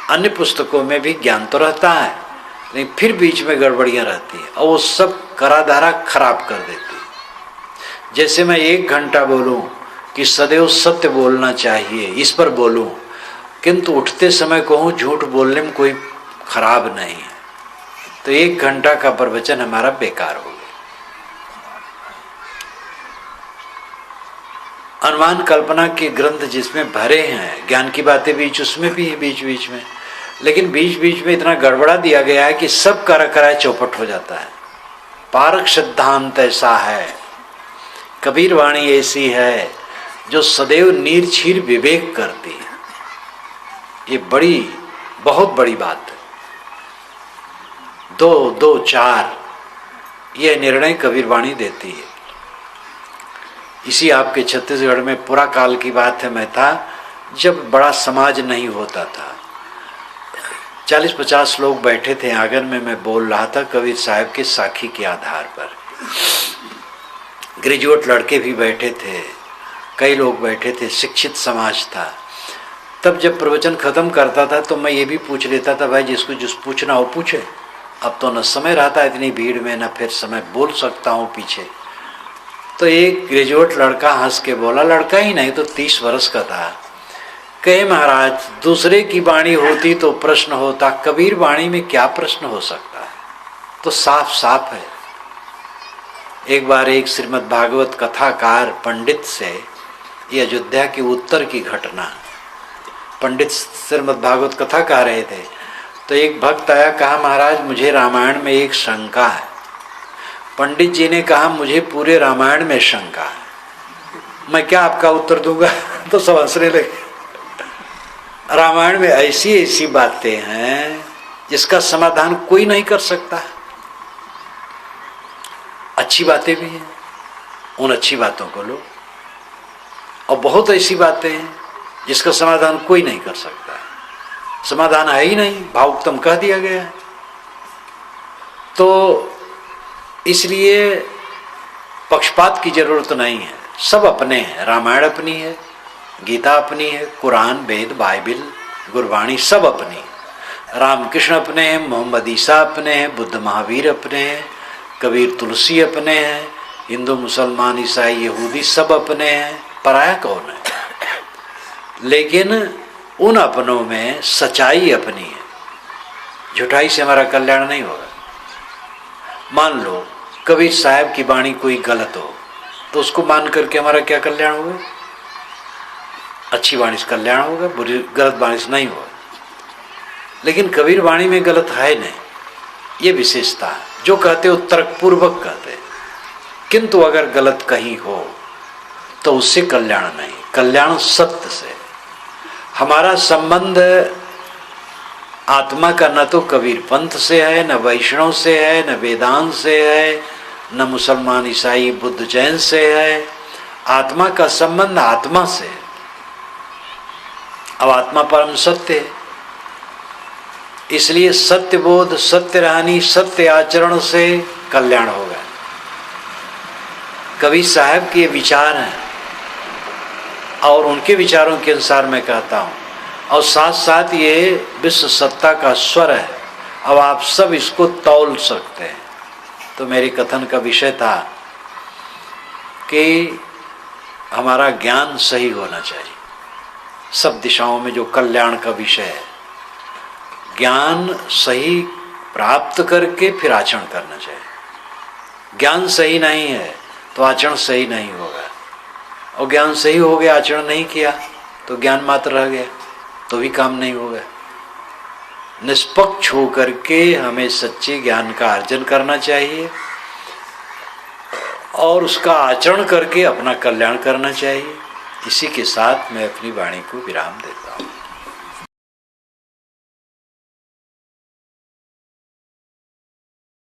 अन्य पुस्तकों में भी ज्ञान तो रहता है, लेकिन फिर बीच में गड़बड़ियाँ रहती हैं और वो सब कराधारा खराब कर देती है। जैसे मैं 1 घंटा बोलूं कि सदैव सत्य बोलना चाहिए, इस पर बोलूं, किंतु उठते समय कहूं झूठ बोलने में कोई खराब नहीं है, तो 1 घंटा का प्रवचन हमारा बेकार हो गया। अनुमान कल्पना के ग्रंथ जिसमें भरे हैं, ज्ञान की बातें बीच उसमें भी है बीच बीच में, लेकिन बीच बीच में इतना गड़बड़ा दिया गया है कि सब करा कराए चौपट हो जाता है। पारक सिद्धांत ऐसा है, कबीर वाणी ऐसी है जो सदैव नीरछीर विवेक करती है। ये बहुत बड़ी बात है। 2, 2, 4 ये निर्णय कबीर वाणी देती है। इसी आपके छत्तीसगढ़ में पुरा काल की बात है, मैं था जब बड़ा समाज नहीं होता था, 40-50 लोग बैठे थे आंगन में, मैं बोल रहा था कबीर साहब के साखी के आधार पर। ग्रेजुएट लड़के भी बैठे थे, कई लोग बैठे थे, शिक्षित समाज था। तब जब प्रवचन खत्म करता था तो मैं ये भी पूछ लेता था, भाई जिसको जिस पूछना हो पूछे। अब तो न समय रहता इतनी भीड़ में, न फिर समय बोल सकता हूँ पीछे। तो एक ग्रेजुएट लड़का हंस के बोला, लड़का ही नहीं तो 30 वर्ष का था, कहे महाराज दूसरे की वाणी होती तो प्रश्न होता, कबीर वाणी में क्या प्रश्न हो सकता है, तो साफ साफ है। एक बार एक श्रीमद् भागवत कथाकार पंडित से, ये अयोध्या के उत्तर की घटना, पंडित श्रीमद् भागवत कथा कह रहे थे, तो एक भक्त आया, कहा महाराज मुझे रामायण में एक शंका है। पंडित जी ने कहा मुझे पूरे रामायण में शंका है, मैं क्या आपका उत्तर दूंगा तो सब हंसने लगे। रामायण में ऐसी ऐसी बातें हैं जिसका समाधान कोई नहीं कर सकता। अच्छी बातें भी हैं, उन अच्छी बातों को लो, और बहुत ऐसी बातें हैं जिसका समाधान कोई नहीं कर सकता। समाधान है ही नहीं, भावुकतम कह दिया गया है। तो इसलिए पक्षपात की जरूरत नहीं है, सब अपने हैं। रामायण अपनी है, गीता अपनी है, कुरान, वेद, बाइबिल, गुरबाणी सब अपनी है। रामकृष्ण अपने हैं, मोहम्मद ईसा अपने हैं, बुद्ध महावीर अपने हैं, कबीर तुलसी अपने हैं, हिंदू मुसलमान ईसाई यहूदी सब अपने हैं, पराया कौन है। लेकिन उन अपनों में सच्चाई अपनी है, झूठाई से हमारा कल्याण नहीं होगा। मान लो कबीर साहब की वाणी कोई गलत हो तो उसको मान करके हमारा क्या कल्याण होगा? अच्छी वाणी से कल्याण होगा, बुरी गलत वाणी से नहीं होगा। लेकिन कबीर वाणी में गलत है नहीं, ये विशेषता है। जो कहते हो तर्कपूर्वक कहते, किंतु अगर गलत कहीं हो तो उससे कल्याण नहीं, कल्याण सत्य से। हमारा संबंध आत्मा का न तो कबीर पंथ से है, न वैष्णव से है, न वेदांत से है, न मुसलमान ईसाई बुद्ध जैन से है। आत्मा का संबंध आत्मा से है। अब आत्मा परम सत्य है, इसलिए सत्य बोध, सत्य रहनी, सत्य आचरण से कल्याण होगा। कबीर साहब के विचार हैं और उनके विचारों के अनुसार मैं कहता हूँ, और साथ साथ ये विश्व सत्ता का स्वर है। अब आप सब इसको तौल सकते हैं। तो मेरे कथन का विषय था कि हमारा ज्ञान सही होना चाहिए, सब दिशाओं में जो कल्याण का विषय है। ज्ञान सही प्राप्त करके फिर आचरण करना चाहिए। ज्ञान सही नहीं है तो आचरण सही नहीं होगा, और ज्ञान सही हो गया आचरण नहीं किया तो ज्ञान मात्र रह गया, तो भी काम नहीं होगा। निष्पक्ष होकर के हमें सच्चे ज्ञान का अर्जन करना चाहिए और उसका आचरण करके अपना कल्याण करना चाहिए। इसी के साथ मैं अपनी वाणी को विराम देता हूँ।